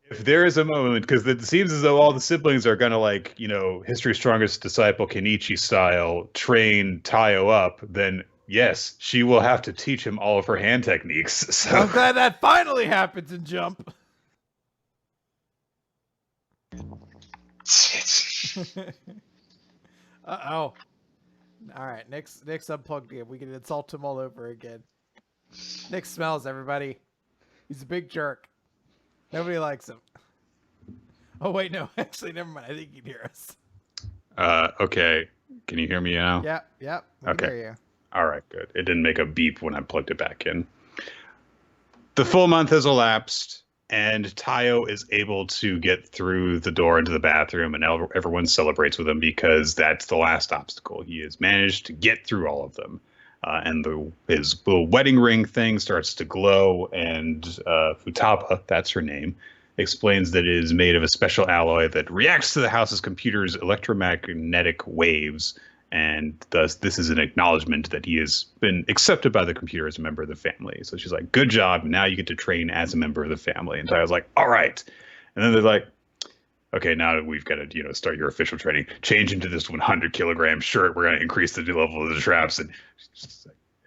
If there is a moment, because it seems as though all the siblings are going to, like, History's Strongest Disciple, Kenichi style, train Tayo up, then yes, she will have to teach him all of her hand techniques. So. I'm glad that finally happens in Jump. Uh-oh. All right, Nick's unplugged again. We can insult him all over again. Nick smells, everybody. He's a big jerk. Nobody likes him. Oh, wait, no. Actually, never mind. I think you can hear us. Okay. Can you hear me now? Yep. Okay. Can hear you. All right, good. It didn't make a beep when I plugged it back in. The full month has elapsed, and Tayo is able to get through the door into the bathroom, and everyone celebrates with him because that's the last obstacle. He has managed to get through all of them. And his little wedding ring thing starts to glow, and Futaba, that's her name, explains that it is made of a special alloy that reacts to the house's computer's electromagnetic waves, and thus this is an acknowledgement that he has been accepted by the computer as a member of the family. So she's like, good job, now you get to train as a member of the family. And Tayo's like, all right. And then they're like, okay, now we've got to, start your official training. Change into this 100-kilogram shirt. We're going to increase the level of the traps, and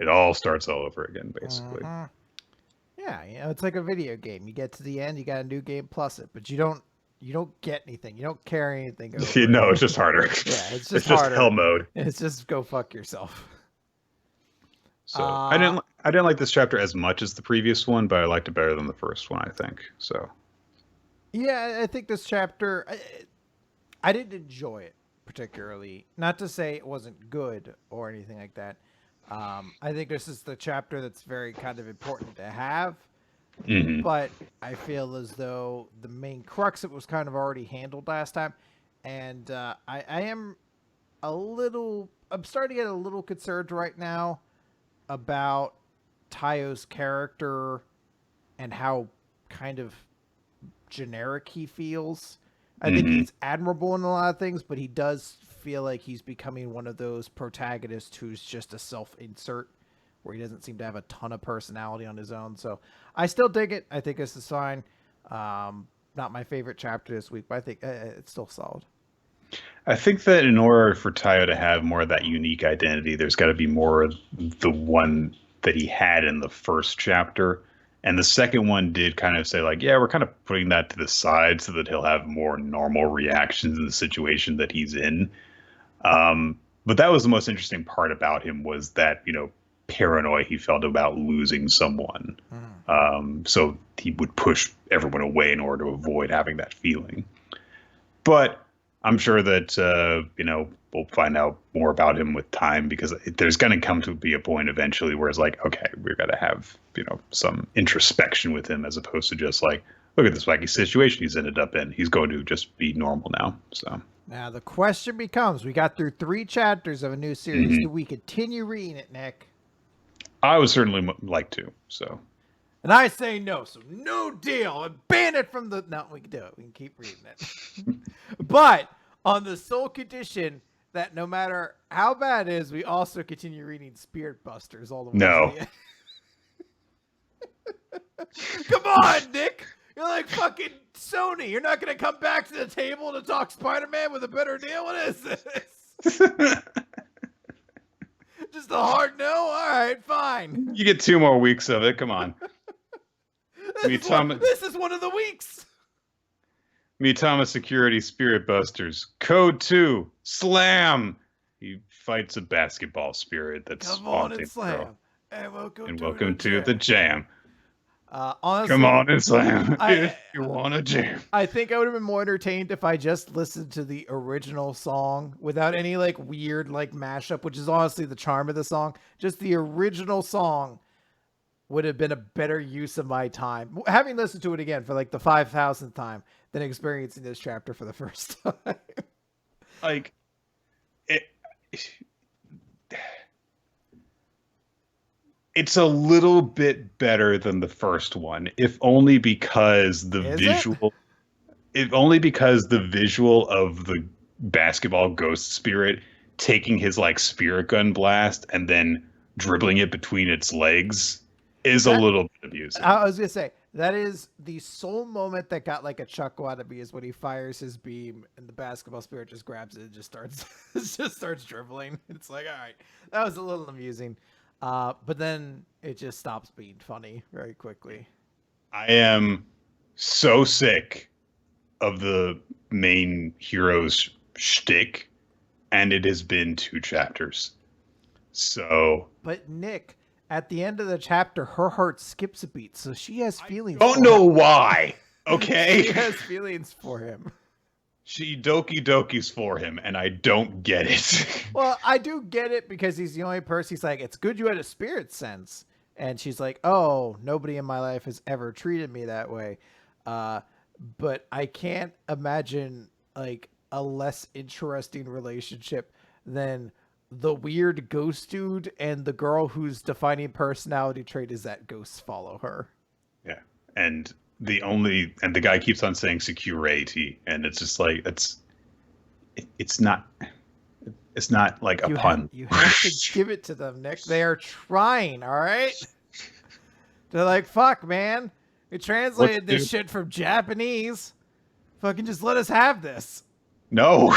it all starts all over again, basically. Yeah, it's like a video game. You get to the end, you got a new game plus it, but you don't get anything. You don't carry anything over. No, it's just harder. Yeah, it's just harder. Hell mode. It's just go fuck yourself. So I didn't like this chapter as much as the previous one, but I liked it better than the first one, I think. So. Yeah, I think this chapter, I didn't enjoy it particularly. Not to say it wasn't good or anything like that. I think this is the chapter that's very kind of important to have. Mm-hmm. But I feel as though the main crux of it was kind of already handled last time. And I am I'm starting to get a little concerned right now about Tayo's character and how kind of generic he feels. I think he's admirable in a lot of things, but he does feel like he's becoming one of those protagonists who's just a self-insert, where he doesn't seem to have a ton of personality on his own. So I still dig it. I think it's a sign. Not my favorite chapter this week, but I think it's still solid. I think that in order for Tayo to have more of that unique identity, there's got to be more of the one that he had in the first chapter. And the second one did kind of say, like, yeah, we're kind of putting that to the side so that he'll have more normal reactions in the situation that he's in. But that was the most interesting part about him, was that, paranoia he felt about losing someone. So he would push everyone away in order to avoid having that feeling. But I'm sure that we'll find out more about him with time because there's going to come to be a point eventually where it's like, okay, we're going to have some introspection with him as opposed to just like, look at this wacky situation he's ended up in. He's going to just be normal now. So now the question becomes: we got through 3 chapters of a new series. Do we continue reading it, Nick? I would certainly like to. So. And I say no, so no deal. And ban it from the... No, we can do it. We can keep reading it. But on the sole condition that no matter how bad it is, we also continue reading Spirit Busters all the way No. to the end. Come on, Nick. You're like fucking Sony. You're not going to come back to the table to talk Spider-Man with a better deal? What is this? Just a hard no? All right, fine. You get 2 more weeks of it. Come on. This is one of the weeks. Mitama Security Spirit Busters. Code 2. Slam. He fights a basketball spirit that's come on and slam. And welcome to the jam. Honestly, come on and slam if you want to jam. I think I would have been more entertained if I just listened to the original song without any like weird like mashup, which is honestly the charm of the song. Just the original song would have been a better use of my time. Having listened to it again for like the 5,000th time than experiencing this chapter for the first time. Like, it's a little bit better than the first one, if only because the visual of the basketball ghost spirit taking his like spirit gun blast and then dribbling it between its legs is a little bit amusing. I was gonna say that is the sole moment that got like a chuckle out of me is when he fires his beam and the basketball spirit just grabs it and just starts dribbling. It's like, all right, that was a little amusing, but then it just stops being funny very quickly. I am so sick of the main hero's shtick, and it has been 2 chapters. So, but Nick, at the end of the chapter, her heart skips a beat, so she has feelings. I don't know why. Okay, she has feelings for him. She doki dokis for him, and I don't get it. Well, I do get it because he's the only person. He's like, it's good you had a spirit sense, and she's like, oh, nobody in my life has ever treated me that way. But I can't imagine like a less interesting relationship than the weird ghost dude and the girl whose defining personality trait is that ghosts follow her. Yeah. And the guy keeps on saying security, and it's just like it's not like a pun. You have to give it to them, Nick. They are trying, all right? They're like, fuck, man. We translated this shit from Japanese. Fucking just let us have this. No.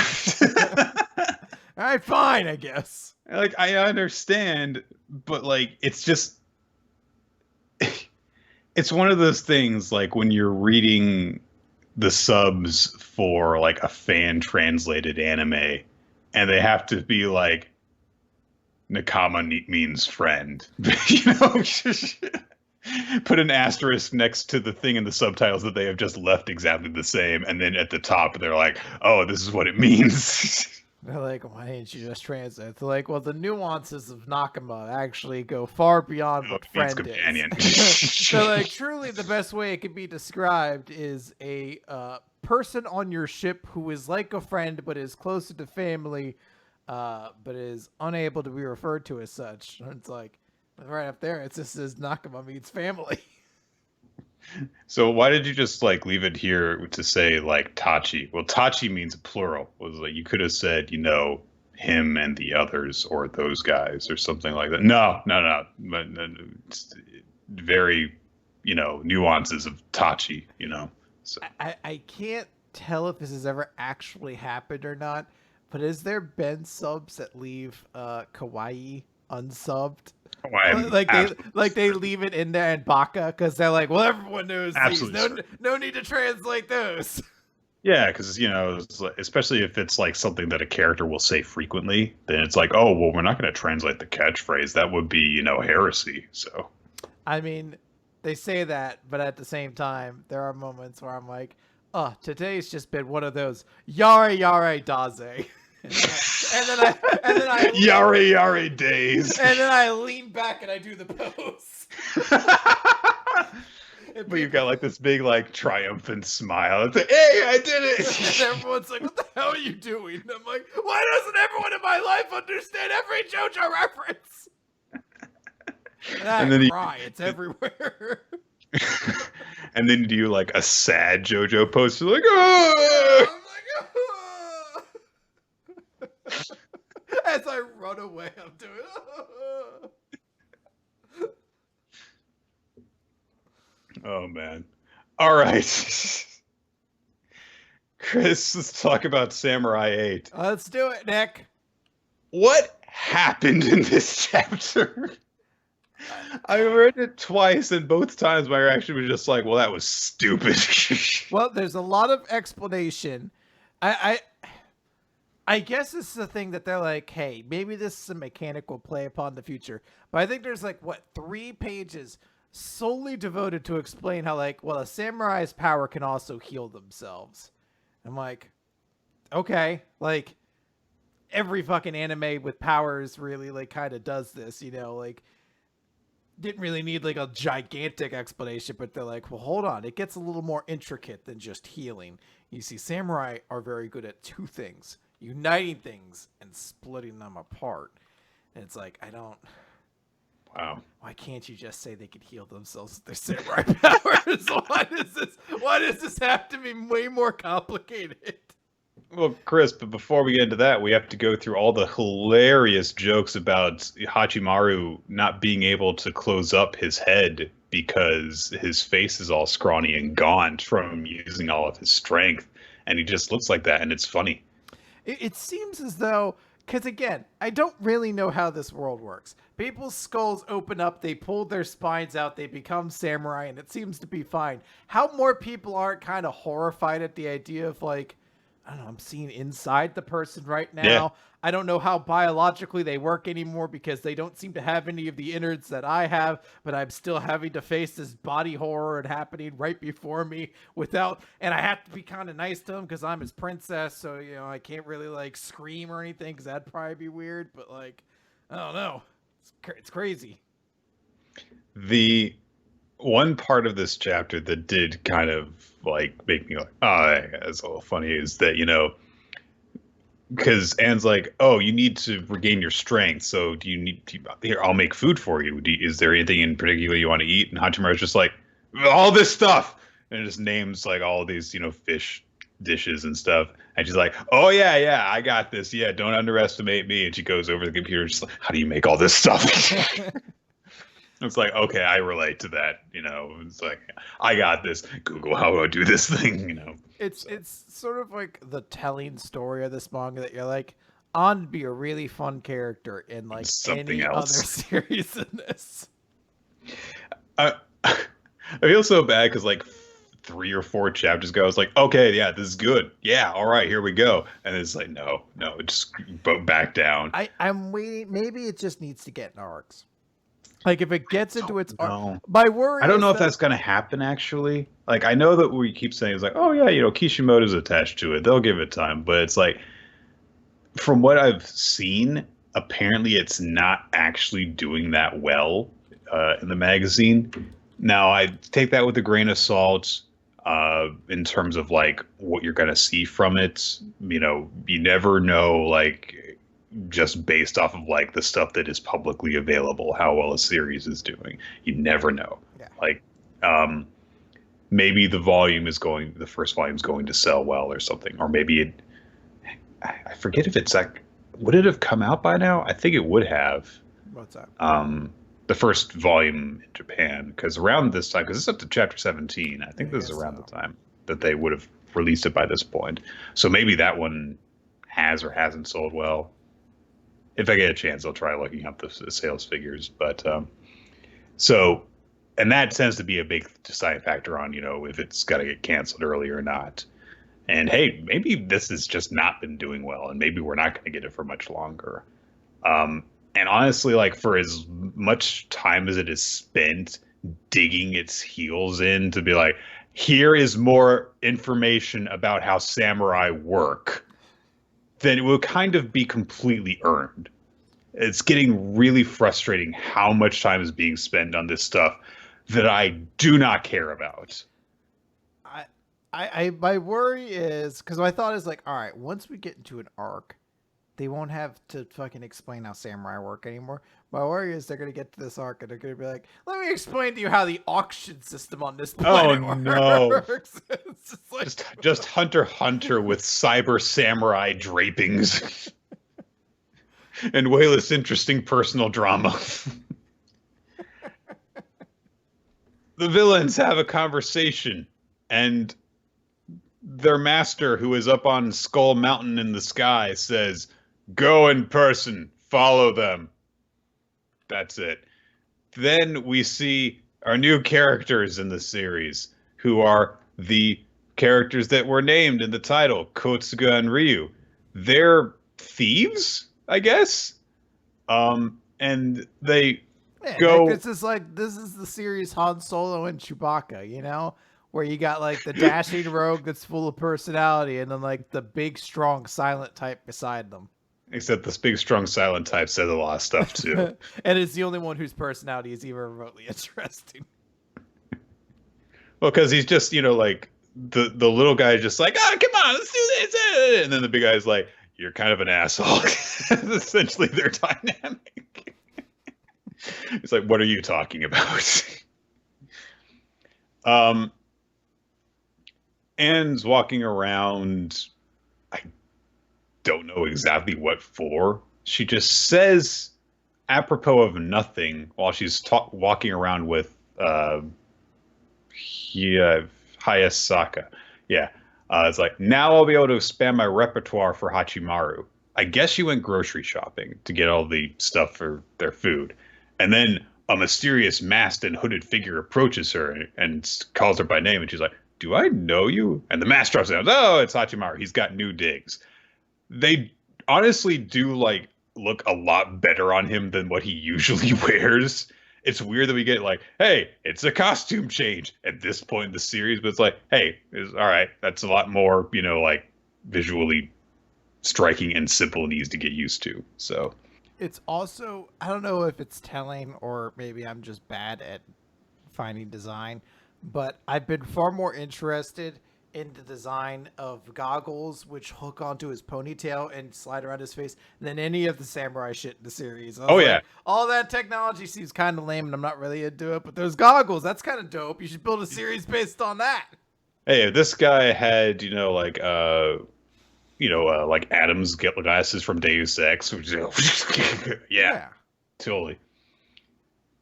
All right, fine, I guess. Like, I understand, but like, it's just, it's one of those things like when you're reading the subs for like a fan translated anime and they have to be like, Nakama means friend, put an asterisk next to the thing in the subtitles that they have just left exactly the same. And then at the top, they're like, oh, this is what it means. They're like, why didn't you just translate? They're like, well, the nuances of Nakama actually go far beyond what friend companion. is. They're like, truly the best way it can be described is a person on your ship who is like a friend but is closer to family, but is unable to be referred to as such. And it's like, right up there, it just says Nakama means family. So why did you just like leave it here to say like Tachi? Well, Tachi means plural. Was like you could have said, him and the others or those guys or something like that. No. But it's very, nuances of Tachi, So I can't tell if this has ever actually happened or not, but has there been subs that leave kawaii unsubbed? They leave it in there in Baka because they're like, well, everyone knows these. No need to translate those. Yeah, because especially if it's like something that a character will say frequently, then it's like, oh well, we're not going to translate the catchphrase. That would be heresy. So, I mean, they say that, but at the same time, there are moments where I'm like, today's just been one of those yare yare daze. and then I Yare yare days. and then I lean back and I do the pose. But you've got like this big like triumphant smile. It's like, hey, I did it. And everyone's like, what the hell are you doing? And I'm like, why doesn't everyone in my life understand every JoJo reference? And then cry. It's everywhere. And then you do like a sad JoJo pose. You're like, oh! I'm like, oh. As I run away, I'm doing. Oh. Oh man. All right. Chris, let's talk about Samurai 8. Let's do it, Nick. What happened in this chapter? I read it twice, and both times my reaction was just like, well, that was stupid. Well, there's a lot of explanation. I guess this is the thing that they're like, hey, maybe this is a mechanical play upon the future. But I think there's like, 3 pages solely devoted to explain how, like, well, a samurai's power can also heal themselves. I'm like, okay, like, every fucking anime with powers really, like, kind of does this, you know, like, didn't really need, like, a gigantic explanation, but they're like, well, hold on, it gets a little more intricate than just healing. You see, samurai are very good at 2 things, uniting things and splitting them apart. And it's like, I don't... Wow. Why can't you just say they could heal themselves with their samurai powers? Why does this have to be way more complicated? Well, Chris, but before we get into that, we have to go through all the hilarious jokes about Hachimaru not being able to close up his head because his face is all scrawny and gaunt from using all of his strength. And he just looks like that, and it's funny. It seems as though... Because, again, I don't really know how this world works. People's skulls open up, they pull their spines out, they become samurai, and it seems to be fine. How more people aren't kind of horrified at the idea of, like, I don't know, I'm seeing inside the person right now. Yeah. I don't know how biologically they work anymore because they don't seem to have any of the innards that I have, but I'm still having to face this body horror and happening right before me and I have to be kind of nice to him because I'm his princess, so, you know, I can't really, like, scream or anything because that'd probably be weird, but, like, I don't know. It's crazy. The one part of this chapter that did kind of, like, make me like, oh, that's a little funny is that, you know, because Anne's like, oh, you need to regain your strength. So do you need here? I'll make food for you. Is there anything in particular you want to eat? And Hachimaru's just like, all this stuff, and it just names like all these, you know, fish dishes and stuff. And she's like, oh yeah, I got this. Yeah, don't underestimate me. And she goes over to the computer and she's like, how do you make all this stuff? It's like, okay, I relate to that. You know, it's like, I got this. Google how do I do this thing? You know. It's sort of like the telling story of this manga that you're like, On would be a really fun character in like something any else. other series in this. I feel so bad because like 3 or 4 chapters ago, I was like, okay, yeah, this is good. Yeah, all right, here we go. And it's like, no, just back down. I'm waiting. Maybe it just needs to get in arcs. Like if it gets into its arc, my worry. I don't know if that's going to happen actually. Like I know that we keep saying it's like, oh yeah, you know, Kishimoto's attached to it. They'll give it time, but it's like, from what I've seen, apparently it's not actually doing that well in the magazine. Now I take that with a grain of salt. In terms of like what you're going to see from it, you know, you never know, like just based off of like the stuff that is publicly available, how well a series is doing. You never know. Yeah. Like, maybe the first volume is going to sell well or something, or maybe I forget if it's like, would it have come out by now? I think it would have. What's that? The first volume in Japan, because around this time, because it's up to chapter 17, I think this is around the time that they would have released it by this point. So maybe that one has or hasn't sold well. If I get a chance, I'll try looking up the sales figures. But so, and that tends to be a big deciding factor on, you know, if it's got to get canceled early or not. And hey, maybe this has just not been doing well, and maybe we're not going to get it for much longer. And honestly, like for as much time as it is spent digging its heels in to be like, here is more information about how samurai work, then it will kind of be completely earned. It's getting really frustrating how much time is being spent on this stuff that I do not care about. My worry is because my thought is like, all right, once we get into an arc, they won't have to fucking explain how samurai work anymore. My worry is they're gonna get to this arc and they're gonna be like, "Let me explain to you how the auction system on this Oh planet no. works." It's just like Just Hunter x Hunter with cyber samurai drapings and way less interesting personal drama. The villains have a conversation, and their master, who is up on Skull Mountain in the sky, says, "Go in person, follow them." That's it. Then we see our new characters in the series, who are the characters that were named in the title, Kotsuga and Ryu. They're thieves, I guess. And they go. this is the series Han Solo and Chewbacca, you know, where you got like the dashing rogue that's full of personality, and then like the big, strong, silent type beside them. Except this big, strong, silent type says a lot of stuff too. And it's the only one whose personality is even remotely interesting. Well, because he's just, like the little guy is just like, oh, come on, let's do this. And then the big guy's like, you're kind of an asshole. That's essentially their dynamic. It's like, what are you talking about? Anne's walking around. I don't know exactly what for. She just says, apropos of nothing, while she's walking around with Hayasaka. Yeah. It's like, now I'll be able to expand my repertoire for Hachimaru. I guess she went grocery shopping to get all the stuff for their food. And then a mysterious masked and hooded figure approaches her and calls her by name. And she's like, do I know you? And the mask drops down. Oh, it's Hachimaru. He's got new digs. They honestly do look a lot better on him than what he usually wears. It's weird that we get like, hey, it's a costume change at this point in the series, but it's like, hey, all right, that's a lot more, visually striking and simple and easy to get used to. So it's also, I don't know if it's telling or maybe I'm just bad at finding design, but I've been far more interested in the design of goggles which hook onto his ponytail and slide around his face than any of the samurai shit in the series. Oh yeah, all that technology seems kind of lame and I'm not really into it, but those goggles, that's kind of dope. You should build a series based on that. Hey, if this guy had like Adam's glasses from Deus Ex, which yeah, totally.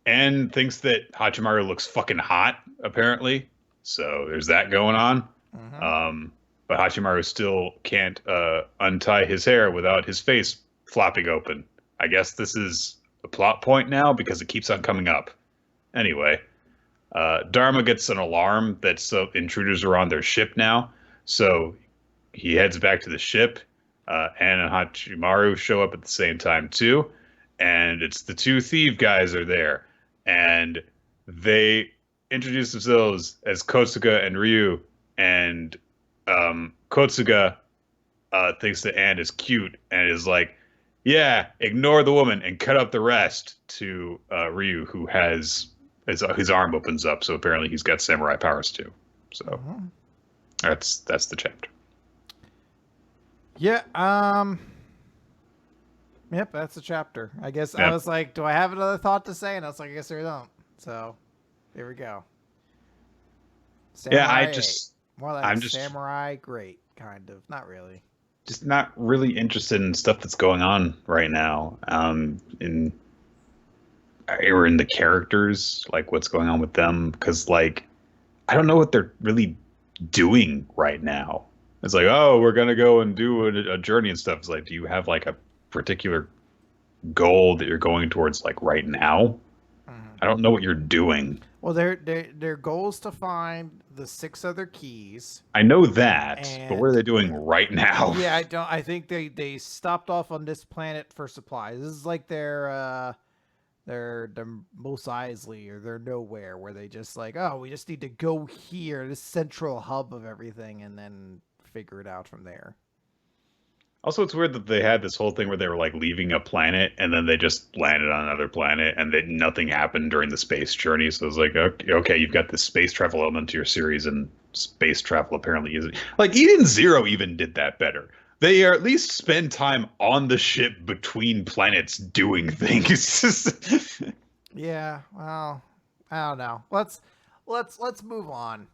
And thinks that Hachimaru looks fucking hot, apparently. So there's that going on. Mm-hmm. But Hachimaru still can't untie his hair without his face flopping open. I guess this is a plot point now because it keeps on coming up. Anyway, Dharma gets an alarm that intruders are on their ship now. So he heads back to the ship. Anne and Hachimaru show up at the same time too. And it's the two thief guys are there. And they introduce themselves as Kotsuga and Ryu. And Kotsuga thinks that Anne is cute and is like, yeah, ignore the woman and cut up the rest to Ryu, who has his arm opens up. So apparently he's got samurai powers too. So that's the chapter. Yeah. Yep, that's the chapter. I guess I was like, do I have another thought to say? And I was like, I guess I don't. So here we go. Samurai I'm just samurai great, kind of. Not really. Just not really interested in stuff that's going on right now. Or in the characters, like what's going on with them, because I don't know what they're really doing right now. It's like, oh, we're gonna go and do a journey and stuff. It's like, do you have a particular goal that you're going towards right now? I don't know what you're doing. Well, their goal is to find the 6 other keys. I know that, but what are they doing right now? Yeah, I think they stopped off on this planet for supplies. This is like their they're Mos Eisley or they're nowhere, where they just like, oh, we just need to go here, this central hub of everything, and then figure it out from there. Also, it's weird that they had this whole thing where they were like leaving a planet and then they just landed on another planet and that nothing happened during the space journey. So it's like, okay, you've got this space travel element to your series, and space travel apparently isn't. Like Eden Zero even did that better. They at least spend time on the ship between planets doing things. Yeah, well, I don't know. Let's move on.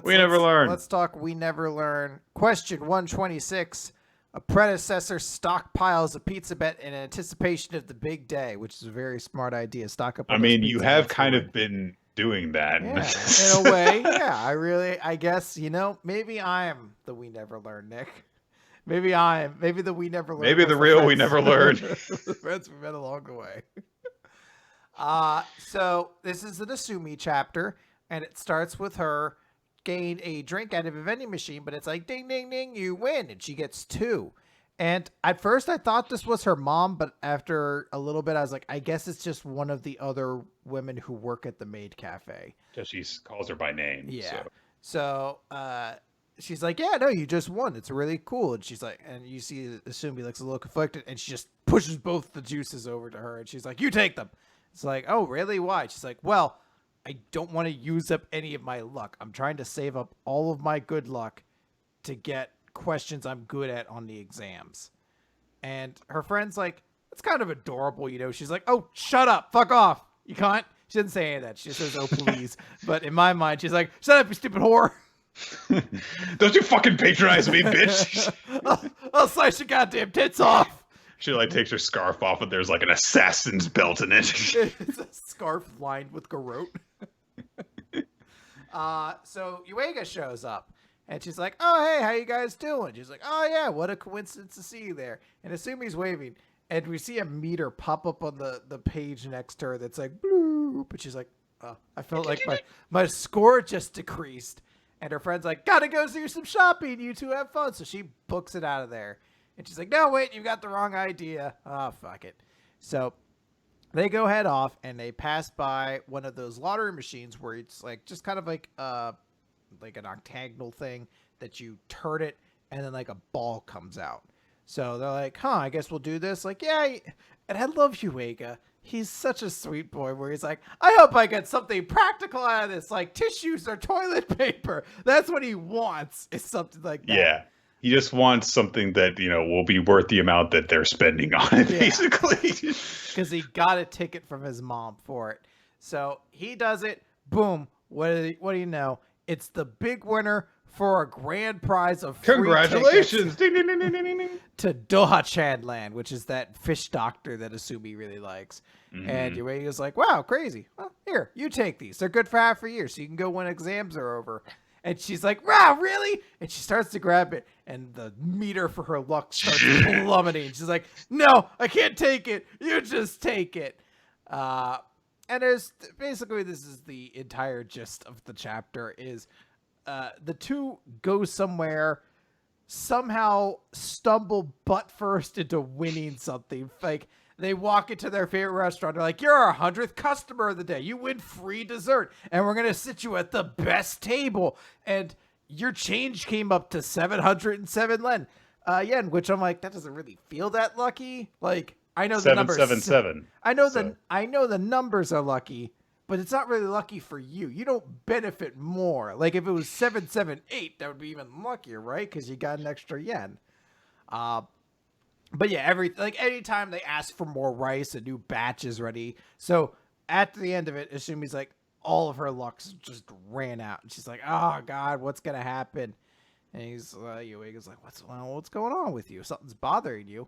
We never learn. Let's talk. We never learn. Question 126. A predecessor stockpiles a pizza bet in anticipation of the big day, which is a very smart idea. Stock up. I mean, you have kind of been doing that. Yeah, in a way. Yeah, I guess, maybe I'm the we never learn, Nick. Maybe the we never learn. Maybe the real we never learned. The friends we met along the way. So this is an Asumi chapter, and it starts with her gain a drink out of a vending machine, but it's like ding ding ding, you win, and she gets 2. And at first I thought this was her mom, but after a little bit I was like, I guess it's just one of the other women who work at the maid cafe. Because she calls her by name. Yeah. So she's like, yeah, no, you just won. It's really cool. And she's like, and you see Asumi looks a little conflicted, and she just pushes both the juices over to her, and she's like, you take them. It's like, oh, really? Why? She's like, well, I don't want to use up any of my luck. I'm trying to save up all of my good luck to get questions I'm good at on the exams. And her friend's like, it's kind of adorable, She's like, oh, shut up. Fuck off. You can't. She didn't say any of that. She just says, oh, please. But in my mind, she's like, shut up, you stupid whore. Don't you fucking patronize me, bitch. I'll slice your goddamn tits off. She like takes her scarf off, and there's like an assassin's belt in it. It's a scarf lined with garrote. So Yuega shows up, and she's like, "Oh, hey, how you guys doing?" She's like, "Oh yeah, what a coincidence to see you there." And Asumi's waving, and we see a meter pop up on the page next to her that's like, "Bloop," but she's like, "Oh, I felt like my score just decreased." And her friend's like, "Gotta go do some shopping. You two have fun." So she books it out of there. And she's like, no, wait, you've got the wrong idea. Oh, fuck it. So they go head off, and they pass by one of those lottery machines where it's like just kind of like an octagonal thing that you turn it, and then like a ball comes out. So they're like, I guess we'll do this. Like, yeah. And I love Yuega. He's such a sweet boy where he's like, I hope I get something practical out of this, like tissues or toilet paper. That's what he wants, is something like that. Yeah. He just wants something that, will be worth the amount that they're spending on it, basically. Because he got a ticket from his mom for it. So he does it. Boom. What do you know? It's the big winner for a grand prize of free congratulations ding, ding, ding, ding, ding, to Doha-chan Land, which is that fish doctor that Asumi really likes. Mm-hmm. And Yuega's like, wow, crazy. Well, here, you take these. They're good for half a year, so you can go when exams are over. And she's like, wow, really? And she starts to grab it, and the meter for her luck starts plummeting. She's like, no, I can't take it. You just take it. And there's basically, this is the entire gist of the chapter, is the two go somewhere, somehow stumble butt first into winning something. Like, they walk into their favorite restaurant. They're like, you're our 100th customer of the day. You win free dessert. And we're going to sit you at the best table. And your change came up to 707 yen, which I'm like, that doesn't really feel that lucky. Like, I know the numbers. 777. I know the numbers are lucky, but it's not really lucky for you. You don't benefit more. Like, if it was 778, that would be even luckier, right? Because you got an extra yen. But yeah, anytime they ask for more rice, a new batch is ready. So at the end of it, Asumi's like, all of her luck just ran out. And she's like, oh, God, what's going to happen? And Yuega's like, what's going on with you? Something's bothering you.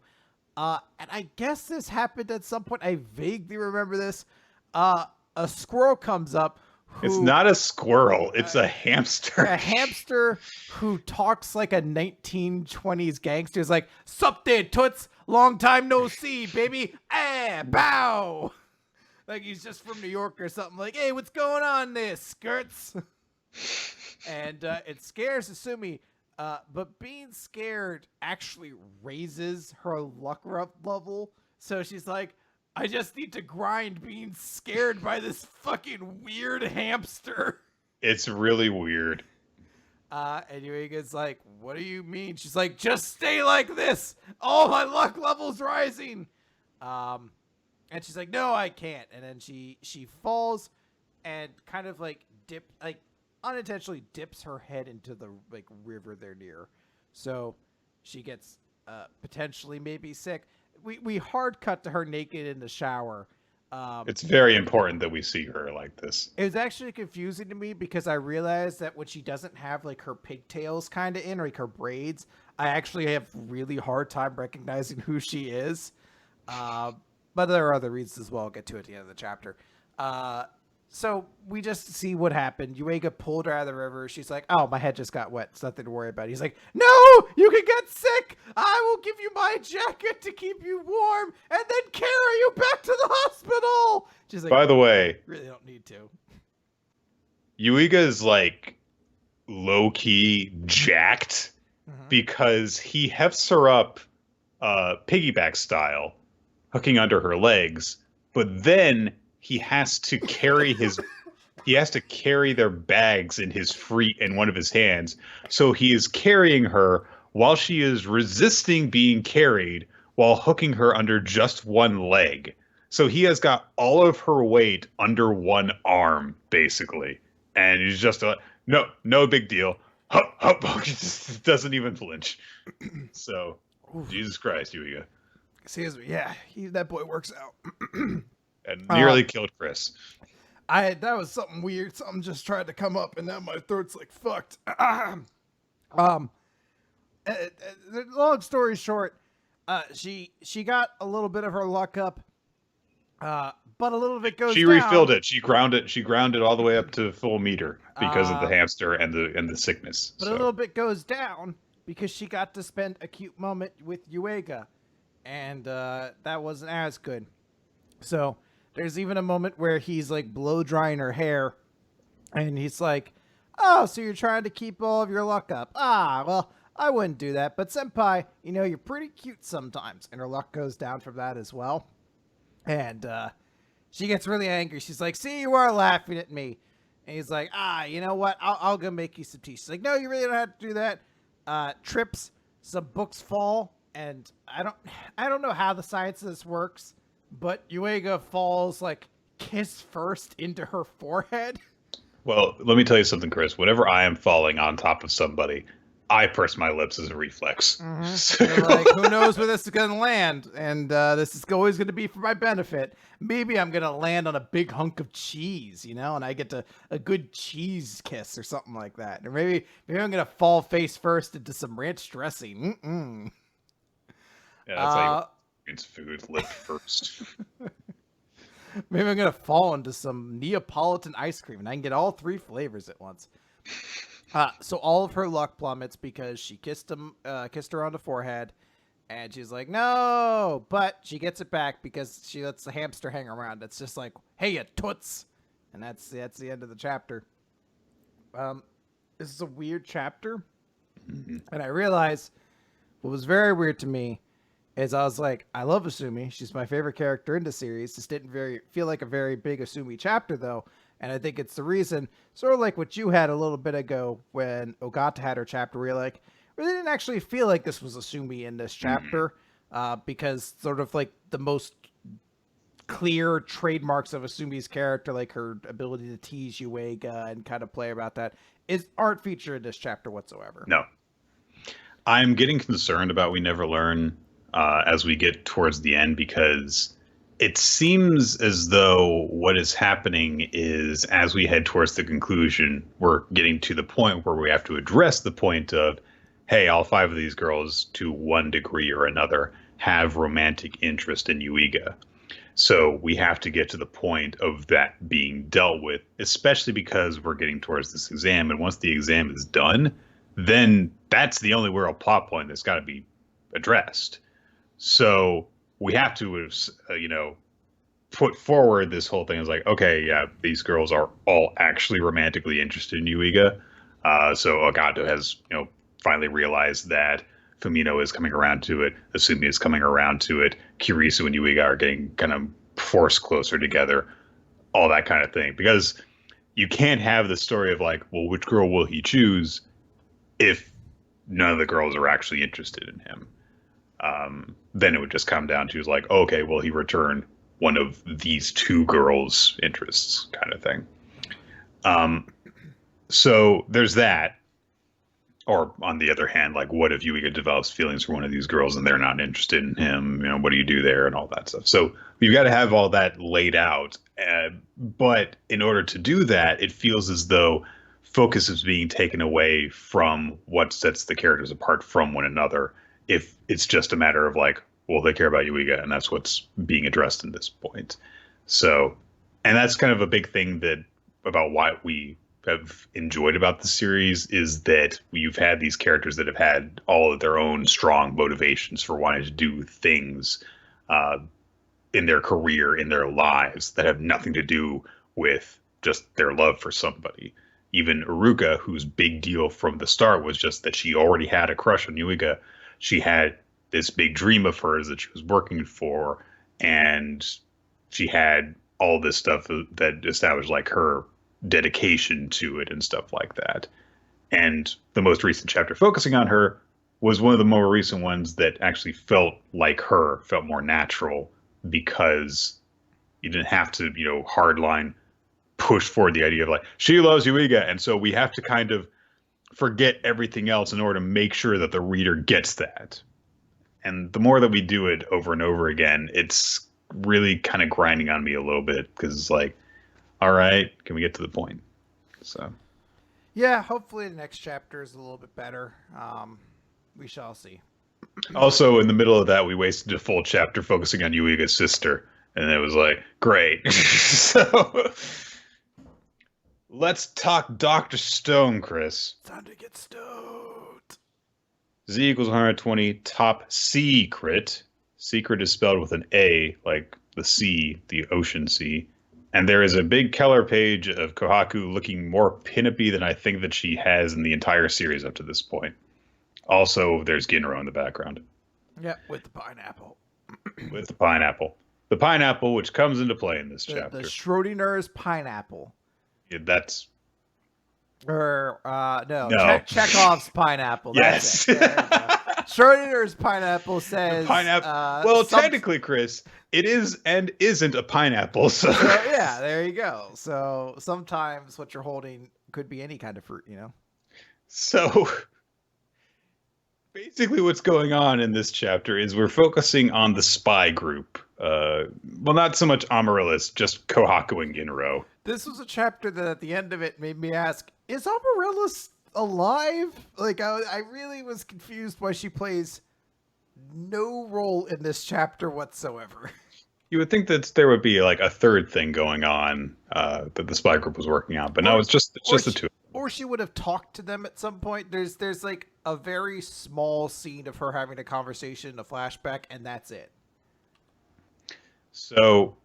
And I guess this happened at some point. I vaguely remember this. A squirrel comes up. It's not a squirrel. It's a hamster. A hamster who talks like a 1920s gangster. Is like, sup there, toots? Long time no see, baby. Bow. Like he's just from New York or something. Like, hey, what's going on there, skirts? And it scares Asumi. But being scared actually raises her luck level. So she's like, I just need to grind being scared by this fucking weird hamster. It's really weird. And Yuiga's like, what do you mean? She's like, just stay like this. Oh, my luck level's rising. And she's like, no, I can't. And then she falls and kind of like unintentionally dips her head into the like river they're near. So she gets potentially maybe sick. We hard cut to her naked in the shower. It's very important that we see her like this. It was actually confusing to me because I realized that when she doesn't have like her pigtails kind of in, or like her braids, I actually have really hard time recognizing who she is. But there are other reasons as well. I'll get to it at the end of the chapter. So we just see what happened. Yuiga pulled her out of the river. She's like, oh, my head just got wet. It's nothing to worry about. He's like, no, you can get sick. I will give you my jacket to keep you warm and then carry you back to the hospital. She's like, by the way, really don't need to. Yuiga is like low-key jacked because he hefts her up piggyback style, hooking under her legs, but then he has to carry their bags in one of his hands. So he is carrying her while she is resisting being carried while hooking her under just one leg. So he has got all of her weight under one arm, basically. And he's just no big deal. Hup, hup, he just doesn't even flinch. So, oof. Jesus Christ, Yuiga. Excuse me. Yeah, that boy works out. And nearly killed Chris. That was something weird. Something just tried to come up, and now my throat's like fucked. Long story short, she got a little bit of her luck up, but a little bit goes. She refilled it. She ground it all the way up to full meter because of the hamster and the sickness. But a little bit goes down because she got to spend a cute moment with Yuiga, and that wasn't as good. So there's even a moment where he's like blow drying her hair, and he's like, oh, so you're trying to keep all of your luck up. Well, I wouldn't do that, but senpai, you're pretty cute sometimes. And her luck goes down from that as well. And she gets really angry. She's like, see, you are laughing at me. And he's like, you know what? I'll go make you some tea. She's like, no, you really don't have to do that. Trips, some books fall, and I don't know how the science of this works, but Yuiga falls like kiss first into her forehead. Well, let me tell you something, Chris. Whenever I am falling on top of somebody, I purse my lips as a reflex. So, like, who knows where this is going to land? And this is always going to be for my benefit. Maybe I'm going to land on a big hunk of cheese, and I get a good cheese kiss or something like that. Or maybe I'm going to fall face first into some ranch dressing. Yeah, that's how you it's food lip first. Maybe I'm going to fall into some Neapolitan ice cream, and I can get all three flavors at once. So all of her luck plummets because she kissed her on the forehead, and she's like, no, but she gets it back because she lets the hamster hang around. It's just like, hey, you toots. And that's the end of the chapter. This is a weird chapter. And I realized what was very weird to me is I was like, I love Asumi. She's my favorite character in the series. This didn't feel like a very big Asumi chapter, though. And I think it's the reason, sort of like what you had a little bit ago when Ogata had her chapter, where you're like, really didn't actually feel like this was Asumi in this chapter, because sort of like the most clear trademarks of Asumi's character, like her ability to tease Yuiga and kind of play about that, aren't featured in this chapter whatsoever. No. I'm getting concerned about We Never Learn as we get towards the end, because it seems as though what is happening is, as we head towards the conclusion, we're getting to the point where we have to address the point of, hey, all five of these girls, to one degree or another, have romantic interest in Yuiga. So we have to get to the point of that being dealt with, especially because we're getting towards this exam. And once the exam is done, then that's the only real plot point that's got to be addressed. So we have to, put forward this whole thing as like, okay, yeah, these girls are all actually romantically interested in Yuiga. So Ogata has, finally realized that Fumino is coming around to it. Asumi is coming around to it. Kirisu and Yuiga are getting kind of forced closer together, all that kind of thing. Because you can't have the story of like, well, which girl will he choose if none of the girls are actually interested in him? Then it would just come down to like, okay, well, he returned one of these two girls' interests, kind of thing. So there's that. Or on the other hand, like, what if Yuiga develops feelings for one of these girls and they're not interested in him? You know, what do you do there and all that stuff? So you've got to have all that laid out. But in order to do that, it feels as though focus is being taken away from what sets the characters apart from one another. If it's just a matter of like, well, they care about Yuiga and that's what's being addressed in this point. So, and that's kind of a big thing that about why we have enjoyed about the series is that you've had these characters that have had all of their own strong motivations for wanting to do things in their career, in their lives that have nothing to do with just their love for somebody. Even Uruka, whose big deal from the start was just that she already had a crush on Yuiga. She had this big dream of hers that she was working for, and she had all this stuff that established like her dedication to it and stuff like that. And the most recent chapter focusing on her was one of the more recent ones that actually felt like her, felt more natural, because you didn't have to, you know, hardline push forward the idea of like, she loves Yuiga, and so we have to kind of forget everything else in order to make sure that the reader gets that. And the more that we do it over and over again, it's really kind of grinding on me a little bit, because it's like, all right, can we get to the point? So, yeah, hopefully the next chapter is a little bit better. We shall see. also, in the middle of that, we wasted a full chapter focusing on Yuiga's sister, and it was like, great. So, let's talk Dr. Stone, Chris. Time to get stoned. Z equals 120, top secret. Secret is spelled with an A, like the sea, the ocean sea. And there is a big Keller page of Kohaku looking more pinup-y than I think that she has in the entire series up to this point. Also, there's Ginro in the background. Yep, with the pineapple. With the pineapple. The pineapple, which comes into play in this chapter. The Schrodinger's pineapple. Yeah, that's... Or, No. Chekhov's pineapple. Yes. Schrodinger's pineapple says... technically, Chris, it is and isn't a pineapple, so... yeah, there you go. So sometimes what you're holding could be any kind of fruit, you know? So... basically what's going on in this chapter is we're focusing on the spy group. Well, not so much Amaryllis, just Kohaku and Ginro. This was a chapter that at the end of it made me ask, is Amaryllis alive? Like, I really was confused why she plays no role in this chapter whatsoever. You would think that there would be like a third thing going on that the spy group was working on, but no, it's just the two. Or she would have talked to them at some point. There's like a very small scene of her having a conversation, a flashback, and that's it. So,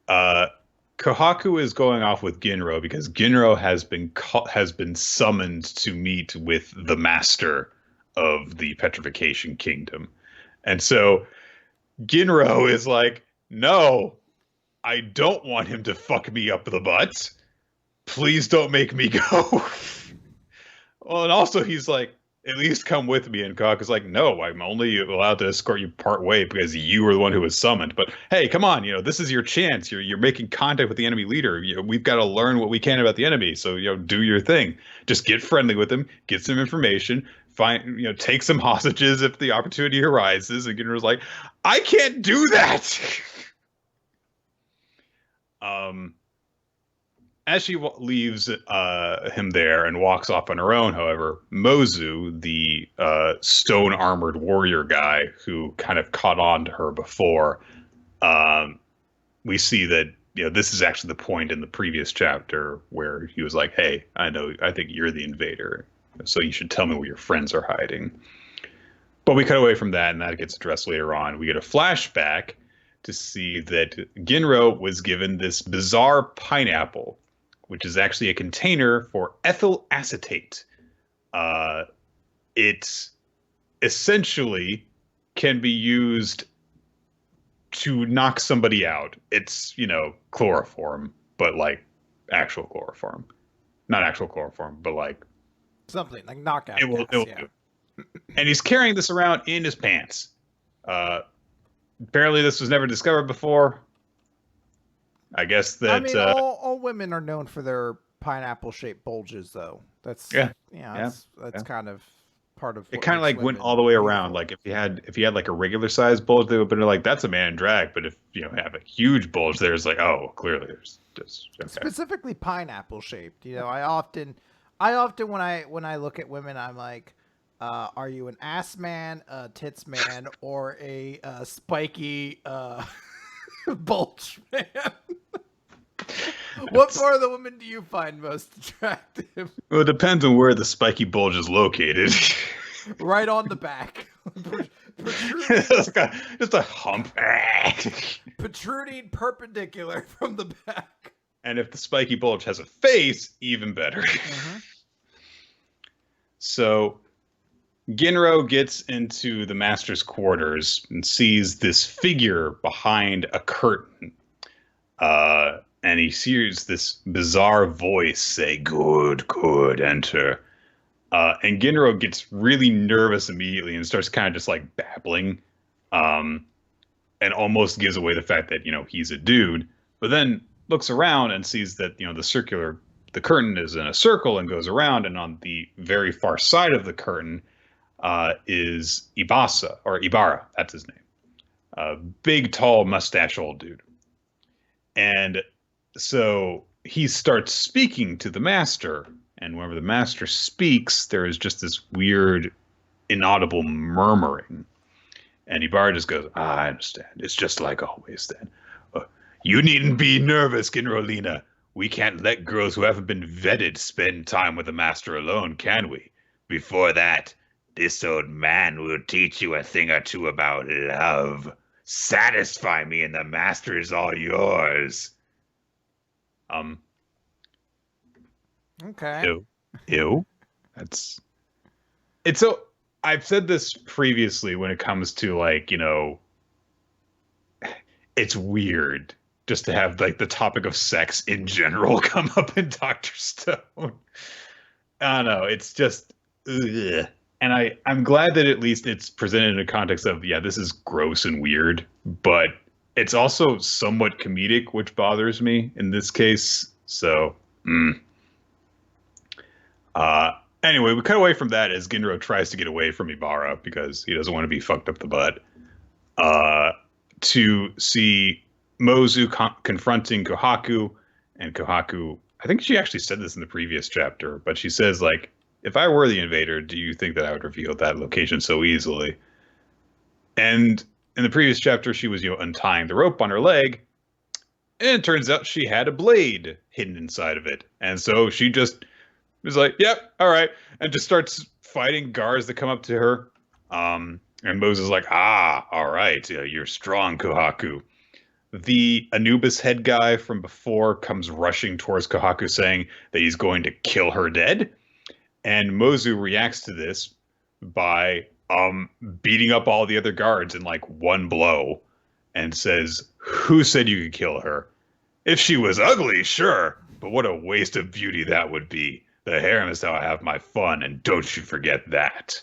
Kohaku is going off with Ginro because Ginro has been summoned to meet with the master of the Petrification Kingdom, and so Ginro is like, "No, I don't want him to fuck me up the butt. Please don't make me go." Well, and also he's like, at least come with me. And Kohaku's like, no, I'm only allowed to escort you part way because you were the one who was summoned. But hey, come on, this is your chance. You're making contact with the enemy leader. We've got to learn what we can about the enemy. So, do your thing. Just get friendly with him, get some information, take some hostages if the opportunity arises. And Ginro's like, I can't do that. As she leaves him there and walks off on her own, however, Mozu, the stone-armored warrior guy who kind of caught on to her before, we see that this is actually the point in the previous chapter where he was like, hey, I think you're the invader, so you should tell me where your friends are hiding. But we cut away from that, and that gets addressed later on. We get a flashback to see that Ginro was given this bizarre pineapple, which is actually a container for ethyl acetate. It essentially can be used to knock somebody out, it's, chloroform, but like actual chloroform. Not actual chloroform, but like Something like knockout it will gas, yeah. do. And he's carrying this around in his pants. Uh, Apparently this was never discovered before. I guess I that mean, all women are known for their pineapple shaped bulges, though. That's yeah, yeah, that's yeah. kind of part of It what kind of makes like went women all the way around. beautiful. Like if you had like a regular sized bulge, they would have been like, that's a man in drag. But if have a huge bulge, there's like, oh, clearly there's just okay. Specifically pineapple shaped. I often when I look at women, I'm like, are you an ass man, a tits man, or a spiky bulge man? What part of the woman do you find most attractive? Well, it depends on where the spiky bulge is located. Right on the back. Protruding, Just a hump. protruding perpendicular from the back. And if the spiky bulge has a face, even better. Mm-hmm. So Ginro gets into the master's quarters and sees this figure behind a curtain. And he hears this bizarre voice say, "Good, good, enter." And Ginro gets really nervous immediately and starts kind of just like babbling, and almost gives away the fact that he's a dude. But then looks around and sees that the curtain is in a circle and goes around, and on the very far side of the curtain is Ibarra. That's his name. A big, tall, mustache old dude. And so he starts speaking to the master, and whenever the master speaks, there is just this weird, inaudible murmuring. And Ibarra just goes, I understand. It's just like always then. You needn't be nervous, Ginrolina. We can't let girls who haven't been vetted spend time with the master alone, can we? Before that, this old man will teach you a thing or two about love. Satisfy me and the master is all yours. Okay. Ew. Ew. It's so, I've said this previously when it comes to like, it's weird just to have like the topic of sex in general come up in Dr. Stone. I don't know. It's just, ugh. And I'm glad that at least it's presented in a context of, yeah, this is gross and weird, but it's also somewhat comedic, which bothers me in this case. So, anyway, we cut away from that as Ginro tries to get away from Ibarra because he doesn't want to be fucked up the butt. To see Mozu confronting Kohaku, and Kohaku, I think she actually said this in the previous chapter, but she says, like, if I were the invader, do you think that I would reveal that location so easily? And in the previous chapter, she was, untying the rope on her leg, and it turns out she had a blade hidden inside of it. And so she just was like, yep, all right, and just starts fighting guards that come up to her. And Moses is like, all right, you're strong, Kohaku. The Anubis head guy from before comes rushing towards Kohaku saying that he's going to kill her dead. And Mozu reacts to this by beating up all the other guards in like one blow and says, who said you could kill her? If she was ugly, sure, but what a waste of beauty that would be. The harem is how I have my fun, and don't you forget that.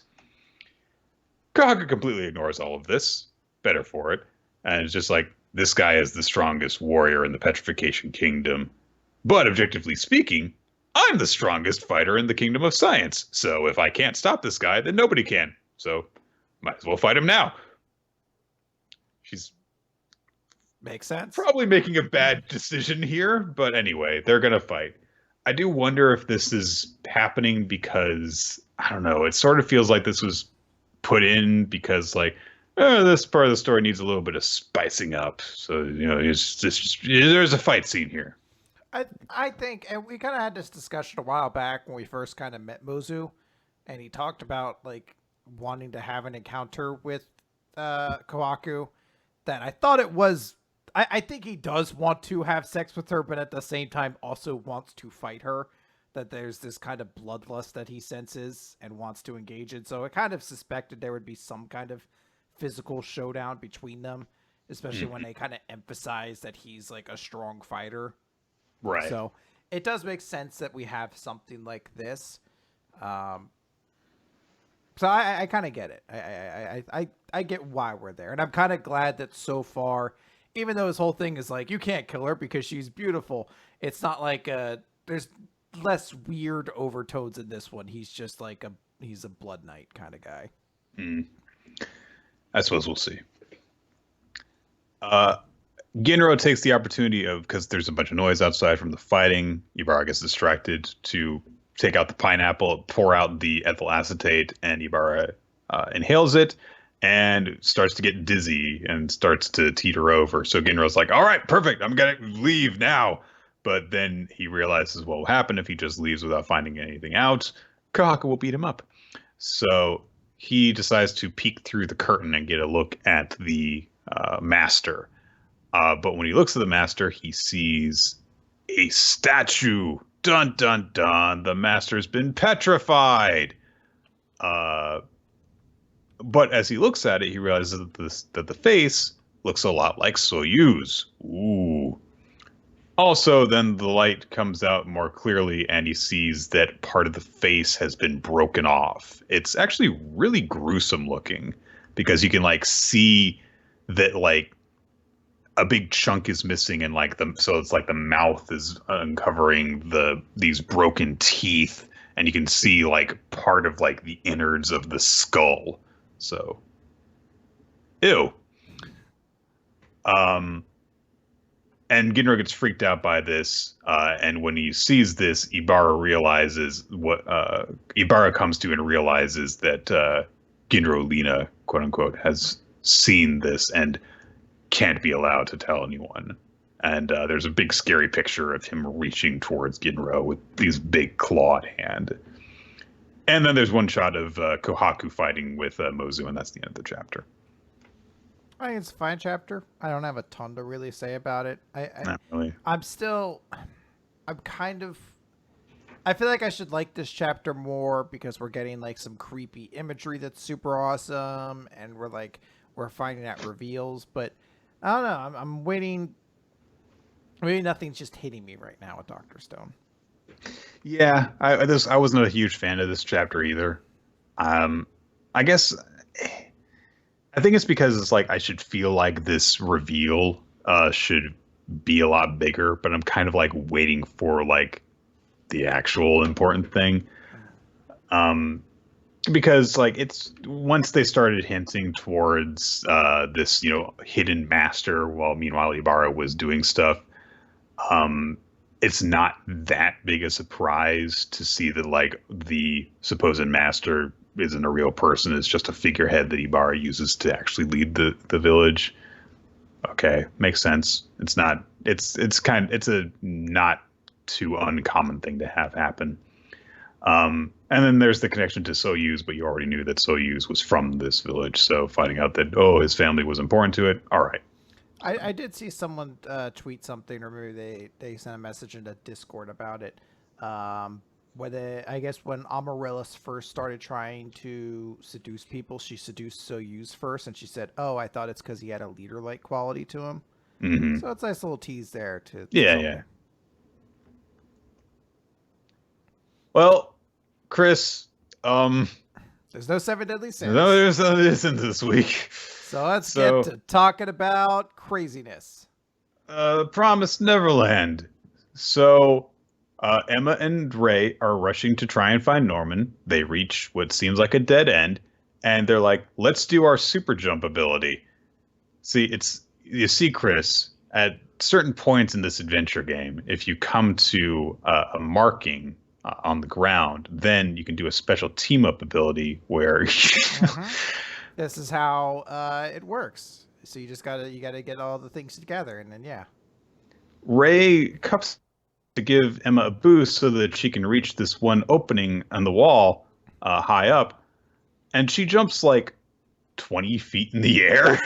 Kohaku completely ignores all of this, better for it, and it's just like, this guy is the strongest warrior in the Petrification Kingdom. But objectively speaking, I'm the strongest fighter in the Kingdom of Science. So if I can't stop this guy, then nobody can. So might as well fight him now. She's Makes sense. probably making a bad decision here, but anyway, they're going to fight. I do wonder if this is happening because, I don't know, it sort of feels like this was put in because, like, this part of the story needs a little bit of spicing up. So, there's a fight scene here. I think, and we kind of had this discussion a while back when we first kind of met Mozu, and he talked about like wanting to have an encounter with Kohaku. That I thought it was. I think he does want to have sex with her, but at the same time also wants to fight her. That there's this kind of bloodlust that he senses and wants to engage in. So I kind of suspected there would be some kind of physical showdown between them. especially when they kind of emphasize that he's like a strong fighter. Right. So it does make sense that we have something like this. So I kind of get it. I get why we're there, and I'm kind of glad that so far, even though his whole thing is like you can't kill her because she's beautiful, it's not like there's less weird overtones in this one. He's just like he's a blood knight kind of guy. I suppose we'll see. Ginro takes the opportunity of, because there's a bunch of noise outside from the fighting, Ibarra gets distracted to take out the pineapple, pour out the ethyl acetate, and Ibarra inhales it and starts to get dizzy and starts to teeter over. So Ginro's like, all right, perfect, I'm going to leave now. But then he realizes what will happen if he just leaves without finding anything out. Kohaku will beat him up. So he decides to peek through the curtain and get a look at the master. But when he looks at the master, he sees a statue. Dun, dun, dun. The master's been petrified. But as he looks at it, he realizes that the face looks a lot like Soyuz. Ooh. Also, then the light comes out more clearly, and he sees that part of the face has been broken off. It's actually really gruesome looking, because you can like see that like a big chunk is missing, and like so it's like the mouth is uncovering these broken teeth, and you can see like part of like the innards of the skull. So, ew. And Ginro gets freaked out by this, and when he sees this, Ibarra realizes what Ibarra comes to and realizes that Ginro Lina, quote unquote, has seen this and can't be allowed to tell anyone. And there's a big scary picture of him reaching towards Ginro with these big clawed hand. And then there's one shot of Kohaku fighting with Mozu, and that's the end of the chapter. I think it's a fine chapter. I don't have a ton to really say about it. Not really. I feel like I should like this chapter more because we're getting like some creepy imagery that's super awesome, and we're finding out reveals. But I don't know. I'm waiting. Maybe nothing's just hitting me right now with Dr. Stone. Yeah, I wasn't a huge fan of this chapter either. I guess. I think it's because it's like I should feel like this reveal should be a lot bigger, but I'm kind of like waiting for like the actual important thing. Because like it's once they started hinting towards this, hidden master, while meanwhile Ibarra was doing stuff, it's not that big a surprise to see that like the supposed master isn't a real person. It's just a figurehead that Ibarra uses to actually lead the village. Okay, makes sense. It's a not too uncommon thing to have happen. And then there's the connection to Soyuz, but you already knew that Soyuz was from this village, so finding out that his family was important to it. All right. I did see someone tweet something, or maybe they sent a message into Discord about it. I guess when Amaryllis first started trying to seduce people, she seduced Soyuz first, and she said, "Oh, I thought it's because he had a leader-like quality to him." Mm-hmm. So it's a nice little tease there to yeah. Well, Chris, there's no 7 Deadly Sins. No, there's no sins this week. So let's get to talking about craziness. Promised Neverland. So. Emma and Ray are rushing to try and find Norman. They reach what seems like a dead end, and they're like, let's do our super jump ability. You see, Chris, at certain points in this adventure game, if you come to a marking on the ground, then you can do a special team-up ability where... This is how it works. So you gotta get all the things together, and then, yeah. Ray cups to give Emma a boost so that she can reach this one opening on the wall high up, and she jumps like 20 feet in the air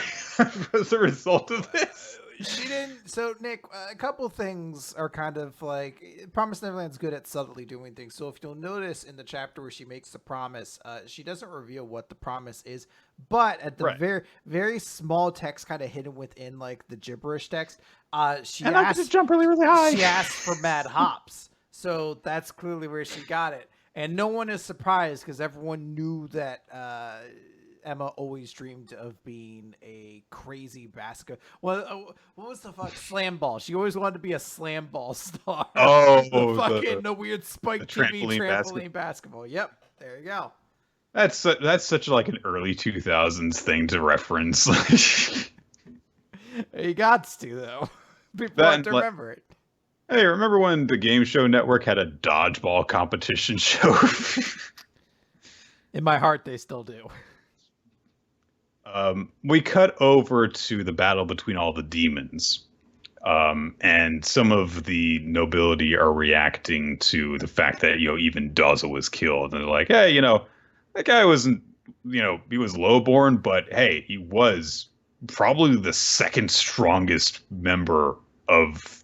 as a result of this. she didn't. So Nick, a couple things are kind of like Promise Neverland's good at subtly doing things. So if you'll notice in the chapter where she makes the promise, she doesn't reveal what the promise is, but at the Right. very small text, kind of hidden within like the gibberish text, she And I get to asks jump really, really high. she asks for mad hops. So that's clearly where she got it, and no one is surprised because everyone knew that. Emma always dreamed of being a crazy basket. Well, what was the fuck slam ball? She always wanted to be a slam ball star. Oh, The weird spike the TV trampoline trampoline basketball. Yep, there you go. that's such like an early 2000s thing to reference. You got to though. People That have and, to like, remember it. hey, remember when the Game Show Network had a dodgeball competition show? In my heart, they still do. We cut over to the battle between all the demons. And some of the nobility are reacting to the fact that, even Daza was killed. And they're like, hey, that guy wasn't, he was lowborn, but hey, he was probably the second strongest member of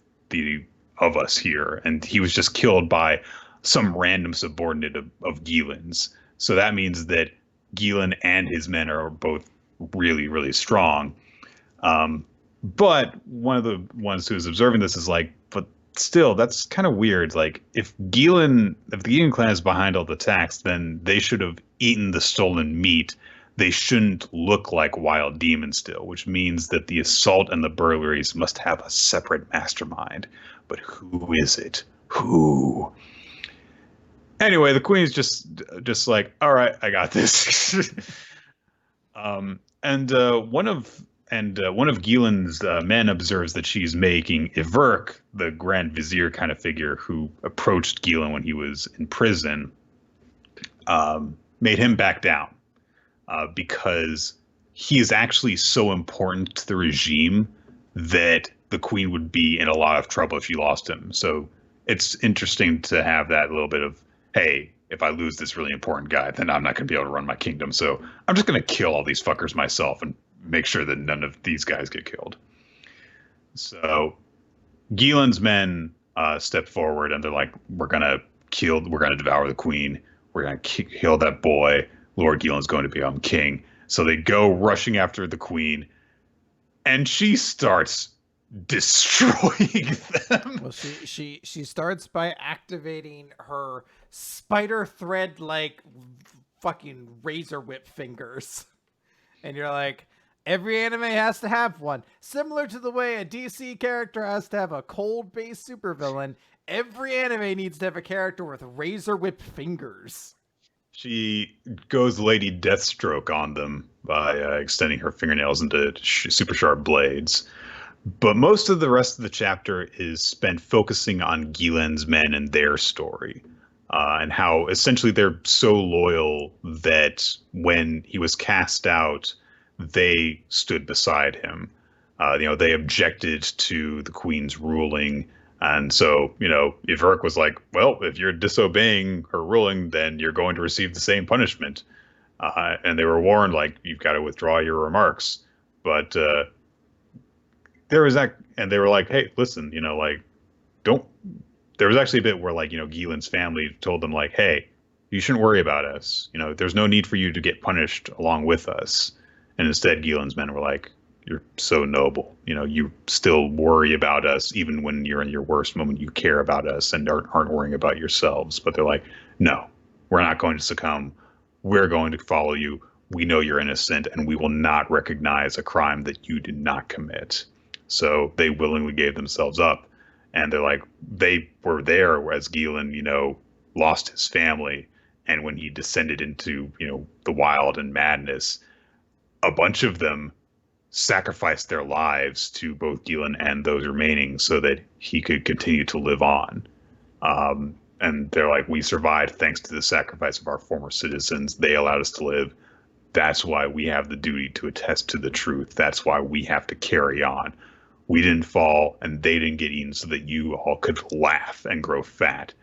of us here. And he was just killed by some random subordinate of Geelan's. So that means that Geelan and his men are both really, really strong. But one of the ones who's observing this is like, but still, that's kind of weird. Like, if the Geelan clan is behind all the attacks, then they should have eaten the stolen meat. They shouldn't look like wild demons still, which means that the assault and the burglaries must have a separate mastermind. But who is it? Who? Anyway, the queen's just like, all right, I got this. And one of Geelan's men observes that she's making Iverk, the Grand Vizier kind of figure who approached Geelan when he was in prison, made him back down because he is actually so important to the regime that the queen would be in a lot of trouble if she lost him. So it's interesting to have that little bit of, hey, if I lose this really important guy, then I'm not going to be able to run my kingdom. So I'm just going to kill all these fuckers myself and make sure that none of these guys get killed. So Geelan's men step forward and they're like, we're going to devour the queen. We're going to kill that boy. Lord Geelan's going to become king. So they go rushing after the queen and she starts destroying them. Well, she starts by activating her spider thread like fucking razor whip fingers, and you're like, every anime has to have one. Similar to the way a DC character has to have a cold-based supervillain, every anime needs to have a character with razor whip fingers. She goes Lady Deathstroke on them by extending her fingernails into super sharp blades. But most of the rest of the chapter is spent focusing on Geelan's men and their story, and how essentially they're so loyal that when he was cast out, they stood beside him. They objected to the queen's ruling. And so, Iverk was like, well, if you're disobeying her ruling, then you're going to receive the same punishment. And they were warned, like, you've got to withdraw your remarks. But there was that, and they were like, hey, listen, don't. There was actually a bit where, Geelan's family told them, like, hey, you shouldn't worry about us. There's no need for you to get punished along with us. And instead, Geelan's men were like, you're so noble. You still worry about us even when you're in your worst moment. You care about us and aren't worrying about yourselves. But they're like, no, we're not going to succumb. We're going to follow you. We know you're innocent, and we will not recognize a crime that you did not commit. So they willingly gave themselves up. And they're like, they were there as Geelan, lost his family. And when he descended into, the wild and madness, a bunch of them sacrificed their lives to both Geelan and those remaining so that he could continue to live on. And they're like, we survived thanks to the sacrifice of our former citizens. They allowed us to live. That's why we have the duty to attest to the truth. That's why we have to carry on. We didn't fall and they didn't get eaten so that you all could laugh and grow fat.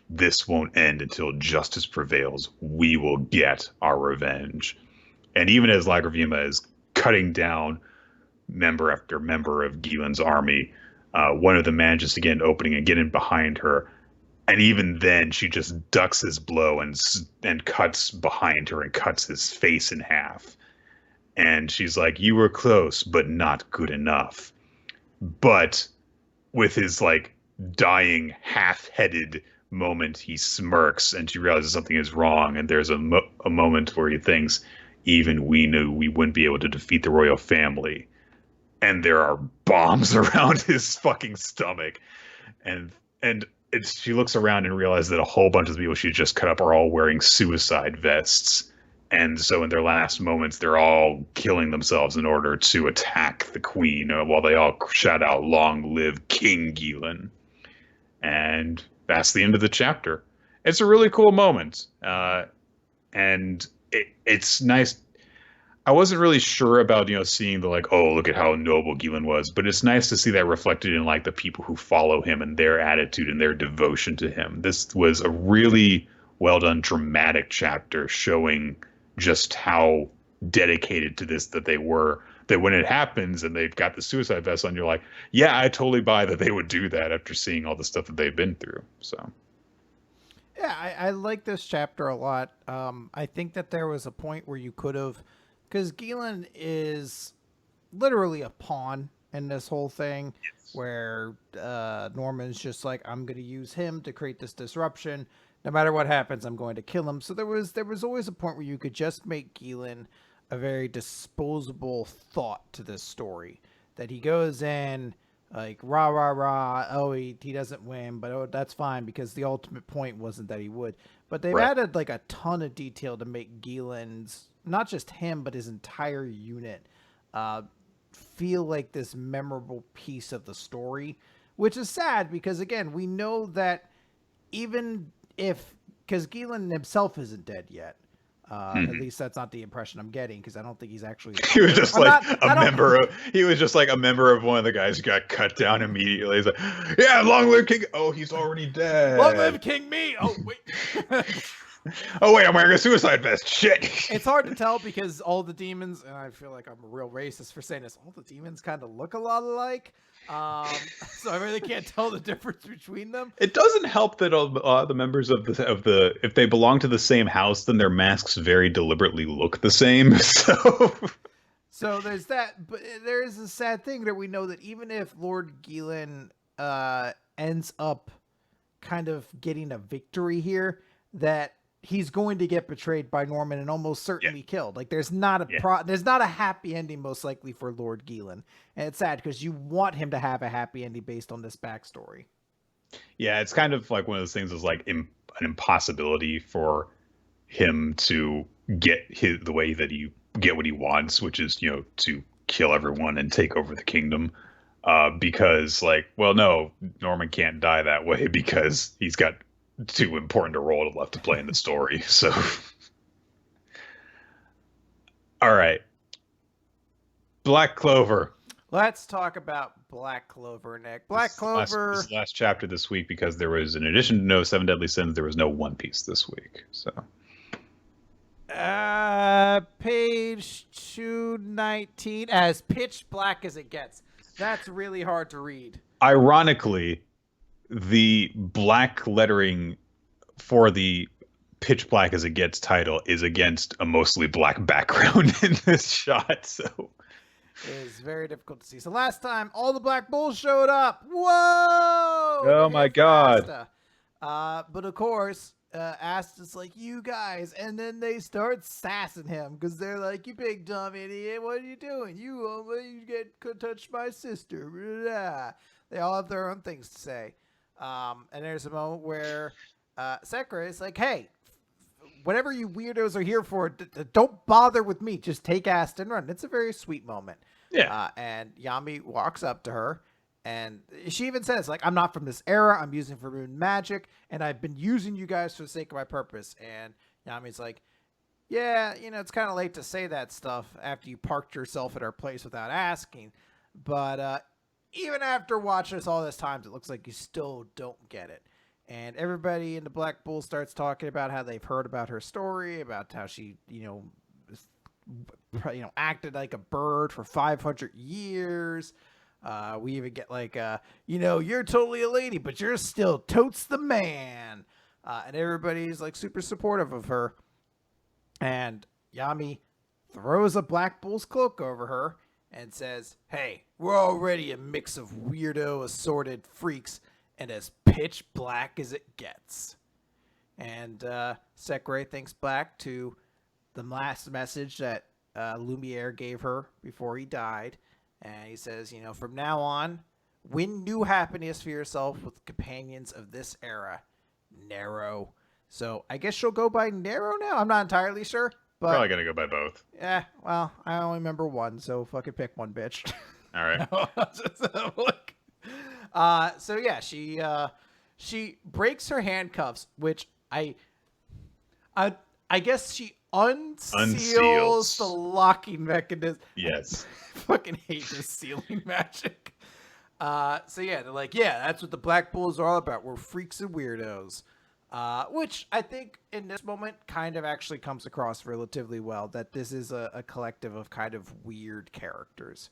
This won't end until justice prevails. We will get our revenge. And even as Lagravima is cutting down member after member of Geelan's army. One of them manages to get an opening and get in behind her, and even then she just ducks his blow and cuts behind her and cuts his face in half. And she's like, "You were close, but not good enough." But with his like dying half-headed moment, he smirks, and she realizes something is wrong. And there's a moment where he thinks, even we knew we wouldn't be able to defeat the royal family. And there are bombs around his fucking stomach. And she looks around and realizes that a whole bunch of the people she just cut up are all wearing suicide vests. And so in their last moments, they're all killing themselves in order to attack the queen, while they all shout out, "Long live King Geelan." And that's the end of the chapter. It's a really cool moment. And it's nice. I wasn't really sure about, seeing the like, oh, look at how noble Geelan was, but it's nice to see that reflected in like the people who follow him and their attitude and their devotion to him. This was a really well done dramatic chapter showing just how dedicated to this that they were, that when it happens and they've got the suicide vest on, you're like, yeah, I totally buy that they would do that after seeing all the stuff that they've been through. So Yeah, I like this chapter a lot. I think that there was a point where you could have, because Geelan is literally a pawn in this whole thing, where Norman's just like, I'm going to use him to create this disruption. No matter what happens, I'm going to kill him. So there was always a point where you could just make Geelan a very disposable thought to this story. That he goes in like rah rah rah. Oh, he doesn't win, but that's fine because the ultimate point wasn't that he would. But they've added like a ton of detail to make Geelan's, not just him but his entire unit, feel like this memorable piece of the story, which is sad because again we know that even if, because Geelan himself isn't dead yet. At least that's not the impression I'm getting, because I don't think he's actually. He was just He was just like a member of one of the guys who got cut down immediately. He's like, "Yeah, long live King." Oh, he's already dead. Long live King Me. Oh wait. Oh wait, I'm wearing a suicide vest. Shit. It's hard to tell because all the demons, and I feel like I'm a real racist for saying this, all the demons kind of look a lot alike. So I really can't tell the difference between them. It doesn't help that all the members of the if they belong to the same house, then their masks very deliberately look the same. So there's that, but there is a sad thing that we know that even if Lord Geelan ends up kind of getting a victory here, that he's going to get betrayed by Norman and almost certainly killed. Like there's not a happy ending most likely for Lord Geelan. And it's sad because you want him to have a happy ending based on this backstory. Yeah, it's kind of like one of those things is like an impossibility for him to get the way that he get what he wants, which is, to kill everyone and take over the kingdom. Because like, well, no, Norman can't die that way because he's got too important a role left to play in the story. So, all right, Black Clover. Let's talk about Black Clover, Nick. Black Clover. This is the last chapter this week because there was, in addition to no Seven Deadly Sins, there was no One Piece this week. So, page 219, as pitch black as it gets. That's really hard to read. Ironically, the black lettering for the pitch black as it gets title is against a mostly black background in this shot, so it is very difficult to see. So last time all the black bulls showed up. Whoa! Oh my god. But of course, Asta's like, you guys, and then they start sassing him because they're like, you big dumb idiot, what are you doing? You could touch my sister. Blah. They all have their own things to say. And there's a moment where Sakura is like, hey, whatever you weirdos are here for, don't bother with me. Just take Asta and run. It's a very sweet moment. Yeah. And Yami walks up to her, and she even says, like, I'm not from this era. I'm using forbidden magic, and I've been using you guys for the sake of my purpose. And Yami's like, yeah, it's kind of late to say that stuff after you parked yourself at our place without asking. But even after watching this all this time, it looks like you still don't get it. And everybody in the Black Bull starts talking about how they've heard about her story, about how she, acted like a bird for 500 years. We even get like, you're totally a lady, but you're still totes the man. And everybody's like super supportive of her. And Yami throws a Black Bull's cloak over her and says, "Hey, we're already a mix of weirdo assorted freaks and as pitch black as it gets." And Sekre thinks back to the last message that Lumiere gave her before he died. And he says, from now on, win new happiness for yourself with companions of this era. Nero. So I guess she'll go by Nero now? I'm not entirely sure. But Probably going to go by both. Yeah, well, I only remember one, so fucking pick one, bitch. All right. So yeah, she breaks her handcuffs, which I guess she unseals the locking mechanism. Yes. I fucking hate this sealing magic. So yeah, they're like, yeah, that's what the Black Bulls are all about. We're freaks and weirdos. Which I think in this moment kind of actually comes across relatively well, that this is a collective of kind of weird characters.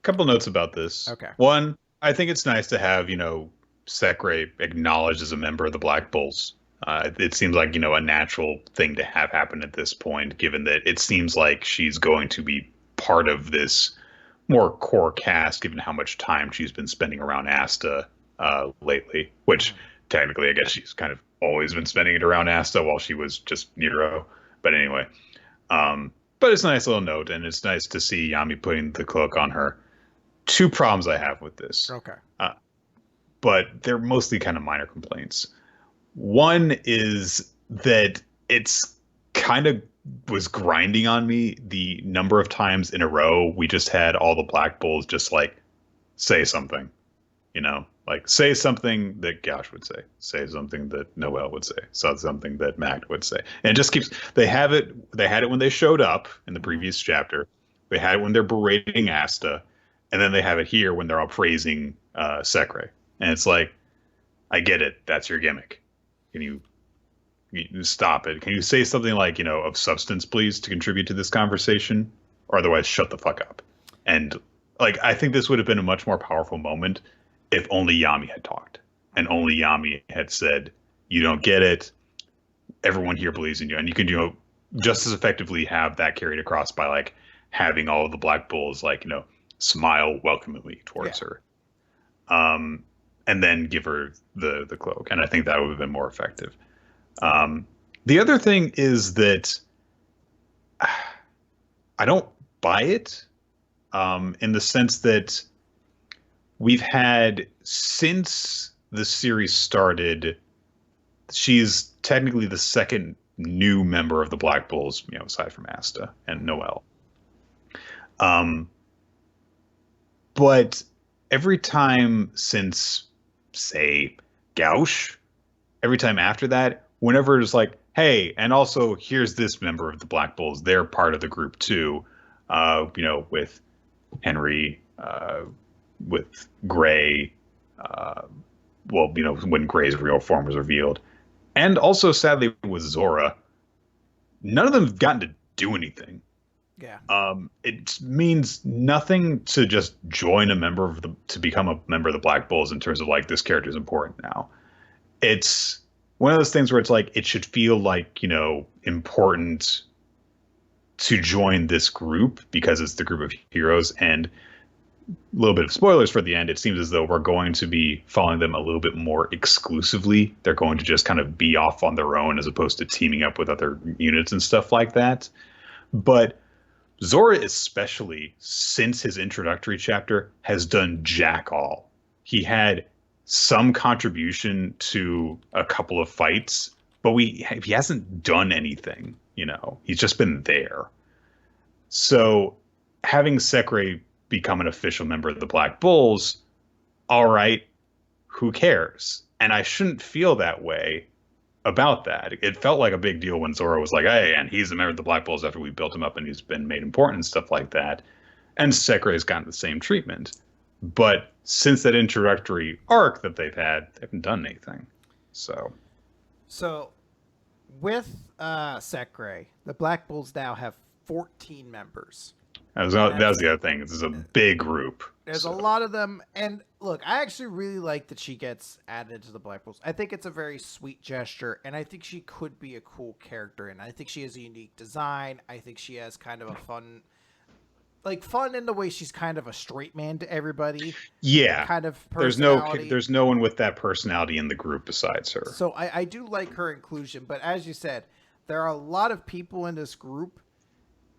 Couple notes about this. Okay. One, I think it's nice to have, Sekre acknowledged as a member of the Black Bulls. It seems like, a natural thing to have happen at this point, given that it seems like she's going to be part of this more core cast, given how much time she's been spending around Asta lately, which technically I guess she's kind of always been spending it around Asta while she was just Nero. But anyway, but it's a nice little note, and it's nice to see Yami putting the cloak on her. Two problems I have with this. Okay. But they're mostly kind of minor complaints. One is that it's kind of was grinding on me the number of times in a row we just had all the Black Bulls just like say something, like say something that Gauch would say something that Noel would say something that Mac would say. And it just keeps, they had it when they showed up in the previous chapter. They had it when they're berating Asta. And then they have it here when they're all praising Sekre. And it's like, I get it. That's your gimmick. Can you stop it? Can you say something like, of substance, please, to contribute to this conversation? Or otherwise, shut the fuck up. And like, I think this would have been a much more powerful moment if only Yami had talked. And only Yami had said, you don't get it. Everyone here believes in you. And you can, just as effectively have that carried across by like having all of the Black Bulls, like, smile welcomingly towards her. And then give her the cloak. And I think that would have been more effective. The other thing is that I don't buy it in the sense that we've had, since the series started, she's technically the second new member of the Black Bulls, aside from Asta and Noel. But every time since, say, Gauch, every time after that, whenever it's like, hey, and also here's this member of the Black Bulls, they're part of the group too, with Henry, with Gray, when Gray's real form was revealed, and also sadly with Zora, none of them have gotten to do anything. Yeah. It means nothing to just join to become a member of the Black Bulls in terms of like, this character is important now. It's one of those things where it's like, it should feel like, important to join this group because it's the group of heroes. And a little bit of spoilers for the end, it seems as though we're going to be following them a little bit more exclusively. They're going to just kind of be off on their own as opposed to teaming up with other units and stuff like that. But Zora, especially since his introductory chapter, has done jack all. He had some contribution to a couple of fights, but he hasn't done anything, He's just been there. So having Sekre become an official member of the Black Bulls, all right, who cares? And I shouldn't feel that way about that. It felt like a big deal when Zora was like, hey, and he's a member of the Black Bulls after we built him up and he's been made important and stuff like that. And Sekre has gotten the same treatment. But since that introductory arc that they've had, they haven't done anything. So With Sekre, the Black Bulls now have 14 members. That was the other thing. This is a big group. There's a lot of them. And look, I actually really like that she gets added to the Black Bulls. I think it's a very sweet gesture, and I think she could be a cool character. And I think she has a unique design. I think she has kind of a fun in the way she's kind of a straight man to everybody. Yeah. Kind of personality. There's no one with that personality in the group besides her. So I do like her inclusion, but as you said, there are a lot of people in this group,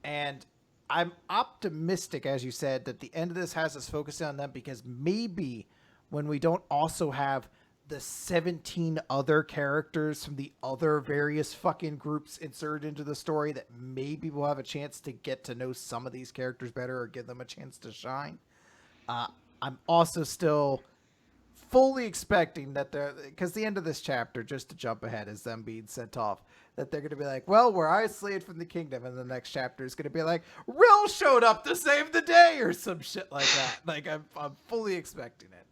and I'm optimistic, as you said, that the end of this has us focusing on them, because maybe when we don't also have the 17 other characters from the other various fucking groups inserted into the story, that maybe we'll have a chance to get to know some of these characters better or give them a chance to shine. I'm also still fully expecting that because the end of this chapter, just to jump ahead, is them being sent off, that they're going to be like, well, we're isolated from the kingdom, and the next chapter is going to be like, Rill showed up to save the day, or some shit like that. Like, I'm fully expecting it.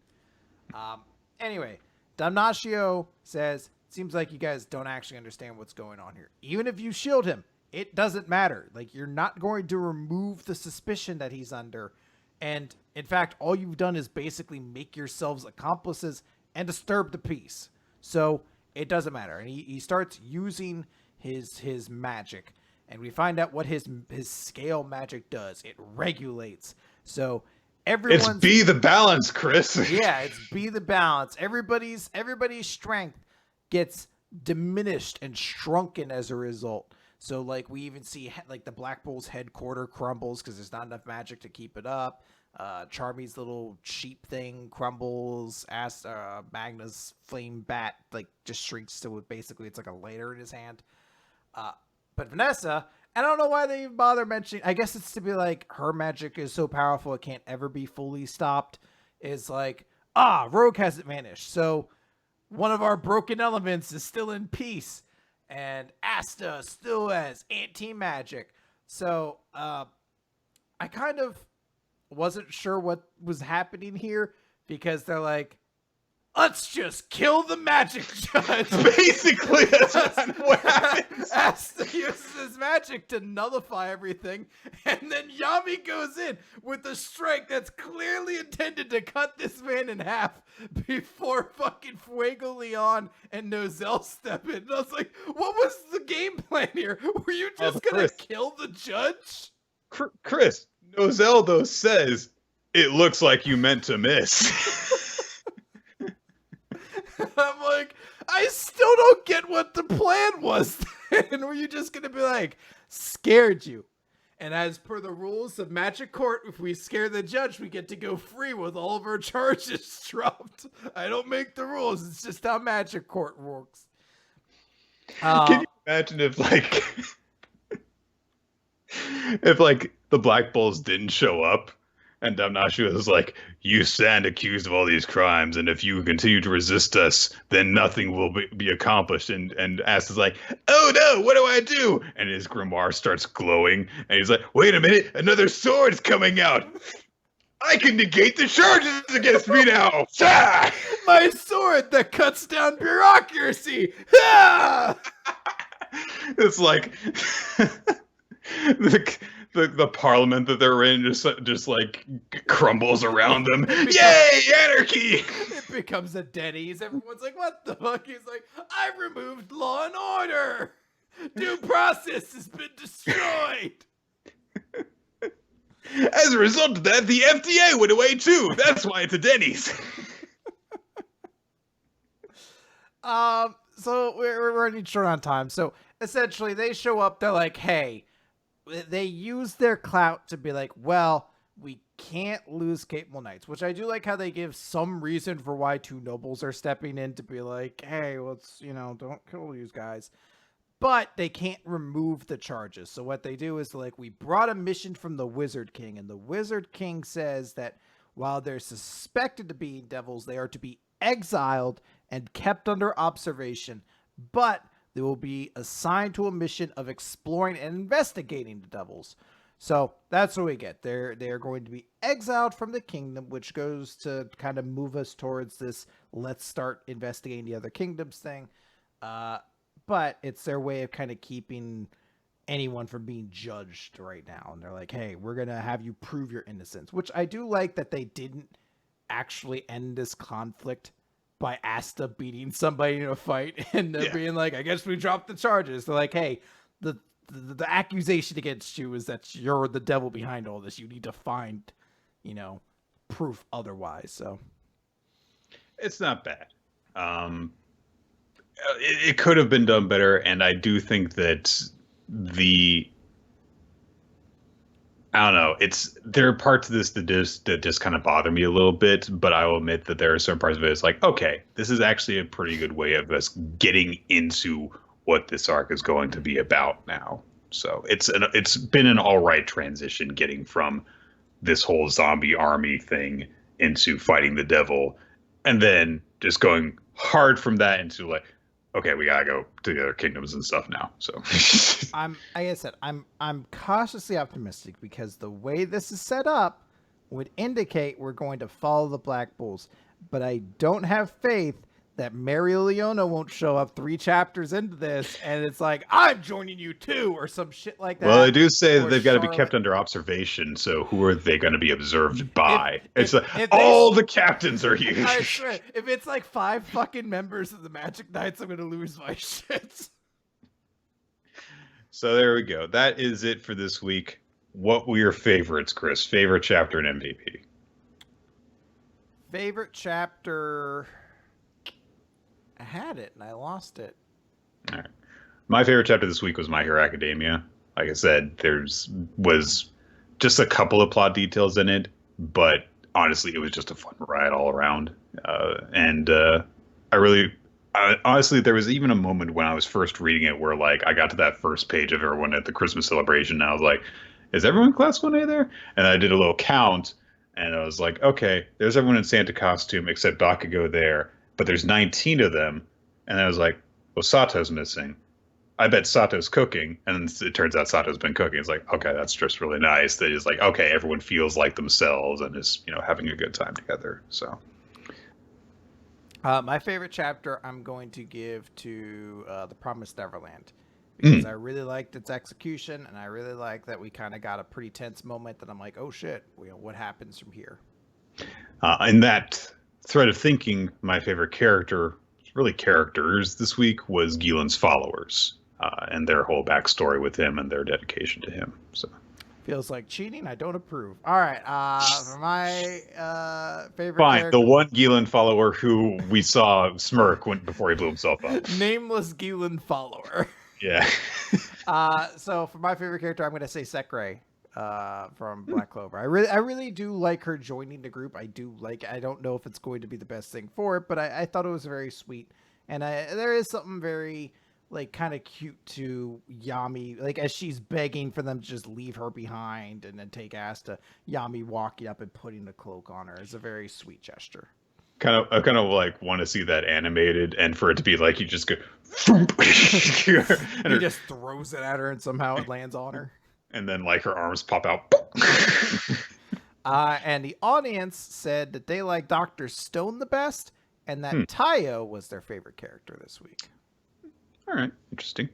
Anyway, Damnatio says, seems like you guys don't actually understand what's going on here. Even if you shield him, it doesn't matter. Like, you're not going to remove the suspicion that he's under. And in fact, all you've done is basically make yourselves accomplices and disturb the peace. So it doesn't matter. And he starts using his magic, and we find out what his scale magic does. It regulates. So everyone's... It's be the balance, Chris. Yeah, it's be the balance. Everybody's strength gets diminished and shrunken as a result. So, like, we even see, like, the Black Bull's headquarter crumbles because there's not enough magic to keep it up. Charmy's little sheep thing crumbles. Magna's flame bat, like, just shrinks to basically it's like a lighter in his hand. But Vanessa, I don't know why they even bother mentioning. I guess it's to be like, her magic is so powerful it can't ever be fully stopped. Is like, Rogue hasn't vanished. So, one of our broken elements is still in peace. And Asta still has anti-magic. So, I kind of wasn't sure what was happening here, because they're like, let's just kill the magic judge. Basically, that's what happens. Asta uses his magic to nullify everything, and then Yami goes in with a strike that's clearly intended to cut this man in half before fucking Fuego Leon and Nozel step in. And I was like, what was the game plan here? Were you just gonna kill the judge? Chris, Nozel, though, says, it looks like you meant to miss. I'm like, I still don't get what the plan was then. Were you just gonna be like, scared you? And as per the rules of Magic Court, if we scare the judge, we get to go free with all of our charges dropped. I don't make the rules. It's just how Magic Court works. Can you imagine if, like, the Black Bulls didn't show up, and Damnatio was like, you stand accused of all these crimes, and if you continue to resist us, then nothing will be accomplished. And Asta's like, oh no, what do I do? And his grimoire starts glowing, and he's like, wait a minute, another sword's coming out. I can negate the charges against me now. My sword that cuts down bureaucracy. It's like the parliament that they're in just like crumbles around them. Yay, anarchy! It becomes a Denny's. Everyone's like, what the fuck? He's like, I removed law and order. Due process has been destroyed. As a result of that, the FDA went away too. That's why it's a Denny's. So we're running short on time. So essentially, they show up. They're like, hey. They use their clout to be like, well, we can't lose capable knights, which I do like how they give some reason for why two nobles are stepping in to be like, hey, let's, don't kill these guys. But they can't remove the charges. So what they do is like, we brought a mission from the Wizard King, and the Wizard King says that while they're suspected to be devils, they are to be exiled and kept under observation, but they will be assigned to a mission of exploring and investigating the devils. So that's what we get. They're going to be exiled from the kingdom, which goes to kind of move us towards this let's start investigating the other kingdoms thing. but it's their way of kind of keeping anyone from being judged right now. And they're like, hey, we're going to have you prove your innocence, which I do like that they didn't actually end this conflict by Asta beating somebody in a fight and being like, I guess we dropped the charges. They're like, hey, the accusation against you is that you're the devil behind all this. You need to find, proof otherwise. So it's not bad. It could have been done better, and I do think that I don't know. There are parts of this that just kind of bother me a little bit, but I will admit that there are certain parts of it. It's like, okay, this is actually a pretty good way of us getting into what this arc is going to be about now. So it's been an all right transition getting from this whole zombie army thing into fighting the devil, and then just going hard from that into like, okay, we gotta go to the other kingdoms and stuff now. So like I said, I'm cautiously optimistic because the way this is set up would indicate we're going to follow the Black Bulls. But I don't have faith that Mary Leona won't show up 3 chapters into this and it's like, I'm joining you too, or some shit like that. Well, they do say that they've got to be kept under observation, so who are they going to be observed by? It's like, all the captains are here. I swear, if it's like 5 fucking members of the Magic Knights, I'm going to lose my shit. So there we go. That is it for this week. What were your favorites, Chris? Favorite chapter and MVP? Favorite chapter... I had it and I lost it. All right. My favorite chapter this week was My Hero Academia. Like I said, was just a couple of plot details in it, but honestly, it was just a fun ride all around. Honestly, there was even a moment when I was first reading it where like I got to that first page of everyone at the Christmas celebration, and I was like, is everyone classical A there? And I did a little count, and I was like, okay, there's everyone in Santa costume except Bakugo there. But there's 19 of them, and I was like, well, Sato's missing. I bet Sato's cooking, and it turns out Sato's been cooking. It's like, okay, that's just really nice. That is like, okay, everyone feels like themselves and is, having a good time together. So, my favorite chapter I'm going to give to the Promised Neverland because I really liked its execution, and I really like that we kind of got a pretty tense moment that I'm like, oh shit, what happens from here? In that thread of thinking, my favorite characters this week was Geelan's followers and their whole backstory with him and their dedication to him. So feels like cheating. I don't approve. All right, for my favorite. Fine, character, the one Geelan follower who we saw smirk before he blew himself up. Nameless Geelan follower. Yeah. So for my favorite character, I'm going to say Sekre. From Black Clover. I really do like her joining the group. I don't know if it's going to be the best thing for it, but I thought it was very sweet. And there is something very like kind of cute to Yami, like as she's begging for them to just leave her behind and then take Asta, Yami walking up and putting the cloak on her is a very sweet gesture. I kind of like want to see that animated and for it to be like you just go He just throws it at her and somehow it lands on her. And then, like, her arms pop out. And the audience said that they like Dr. Stone the best, and that Tayo was their favorite character this week. All right. Interesting.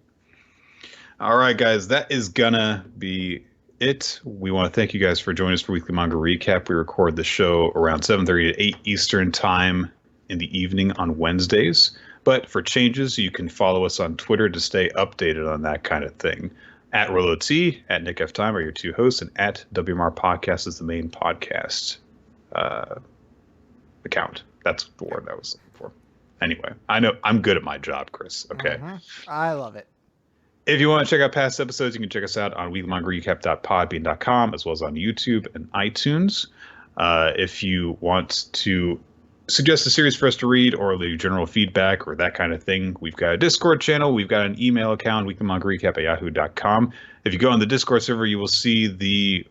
All right, guys. That is gonna be it. We want to thank you guys for joining us for Weekly Manga Recap. We record the show around 7:30 to 8 Eastern Time in the evening on Wednesdays. But for changes, you can follow us on Twitter to stay updated on that kind of thing. At Rolo T, at Nick F. Time are your 2 hosts, and at WMR Podcast is the main podcast account. That's the word I was looking for. Anyway, I know I'm good at my job, Chris. Okay. I love it. If you want to check out past episodes, you can check us out on weeklymangarecap.podbean.com as well as on YouTube and iTunes. If you want to suggest a series for us to read or leave general feedback or that kind of thing, we've got a Discord channel. We've got an email account, weeklymangarecap@yahoo.com. If you go on the Discord server, you will see the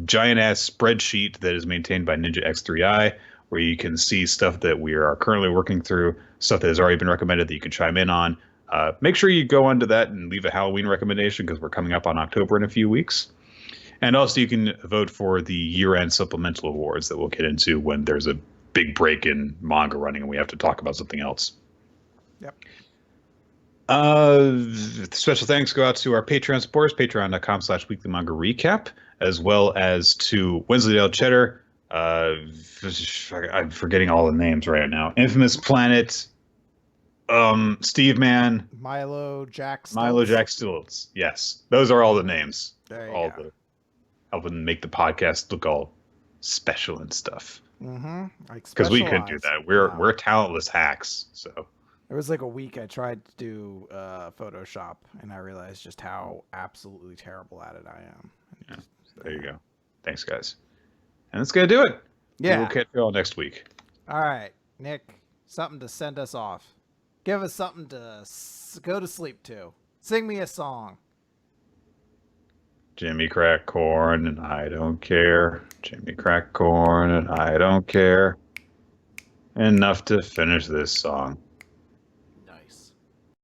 giant-ass spreadsheet that is maintained by Ninja X3i, where you can see stuff that we are currently working through, stuff that has already been recommended that you can chime in on. Make sure you go onto that and leave a Halloween recommendation because we're coming up on October in a few weeks. And also you can vote for the year-end supplemental awards that we'll get into when there's a big break in manga running and we have to talk about something else. Yep. Special thanks go out to our Patreon supporters, patreon.com/weekly manga recap, as well as to Wensleydale Cheddar. I'm forgetting all the names right now. Infamous Planet, Steve Man, Milo Jack Stilts. Milo Jack Stilts. Yes, those are all the names. There you all go. the helping make the podcast look all special and stuff. Mm-hmm. Like Because we couldn't do specialized. that. We're No. we're talentless hacks. So It was like a week I tried to do Photoshop, and I realized just how absolutely terrible at it I am. yeah, there you go. Thanks, guys. And that's gonna do it. Yeah. We'll catch you all next week. All right, Nick, something to send us off. Give us something to go to sleep to. Sing me a song. Jimmy crack corn and I don't care. Jimmy crack corn and I don't care. Enough to finish this song.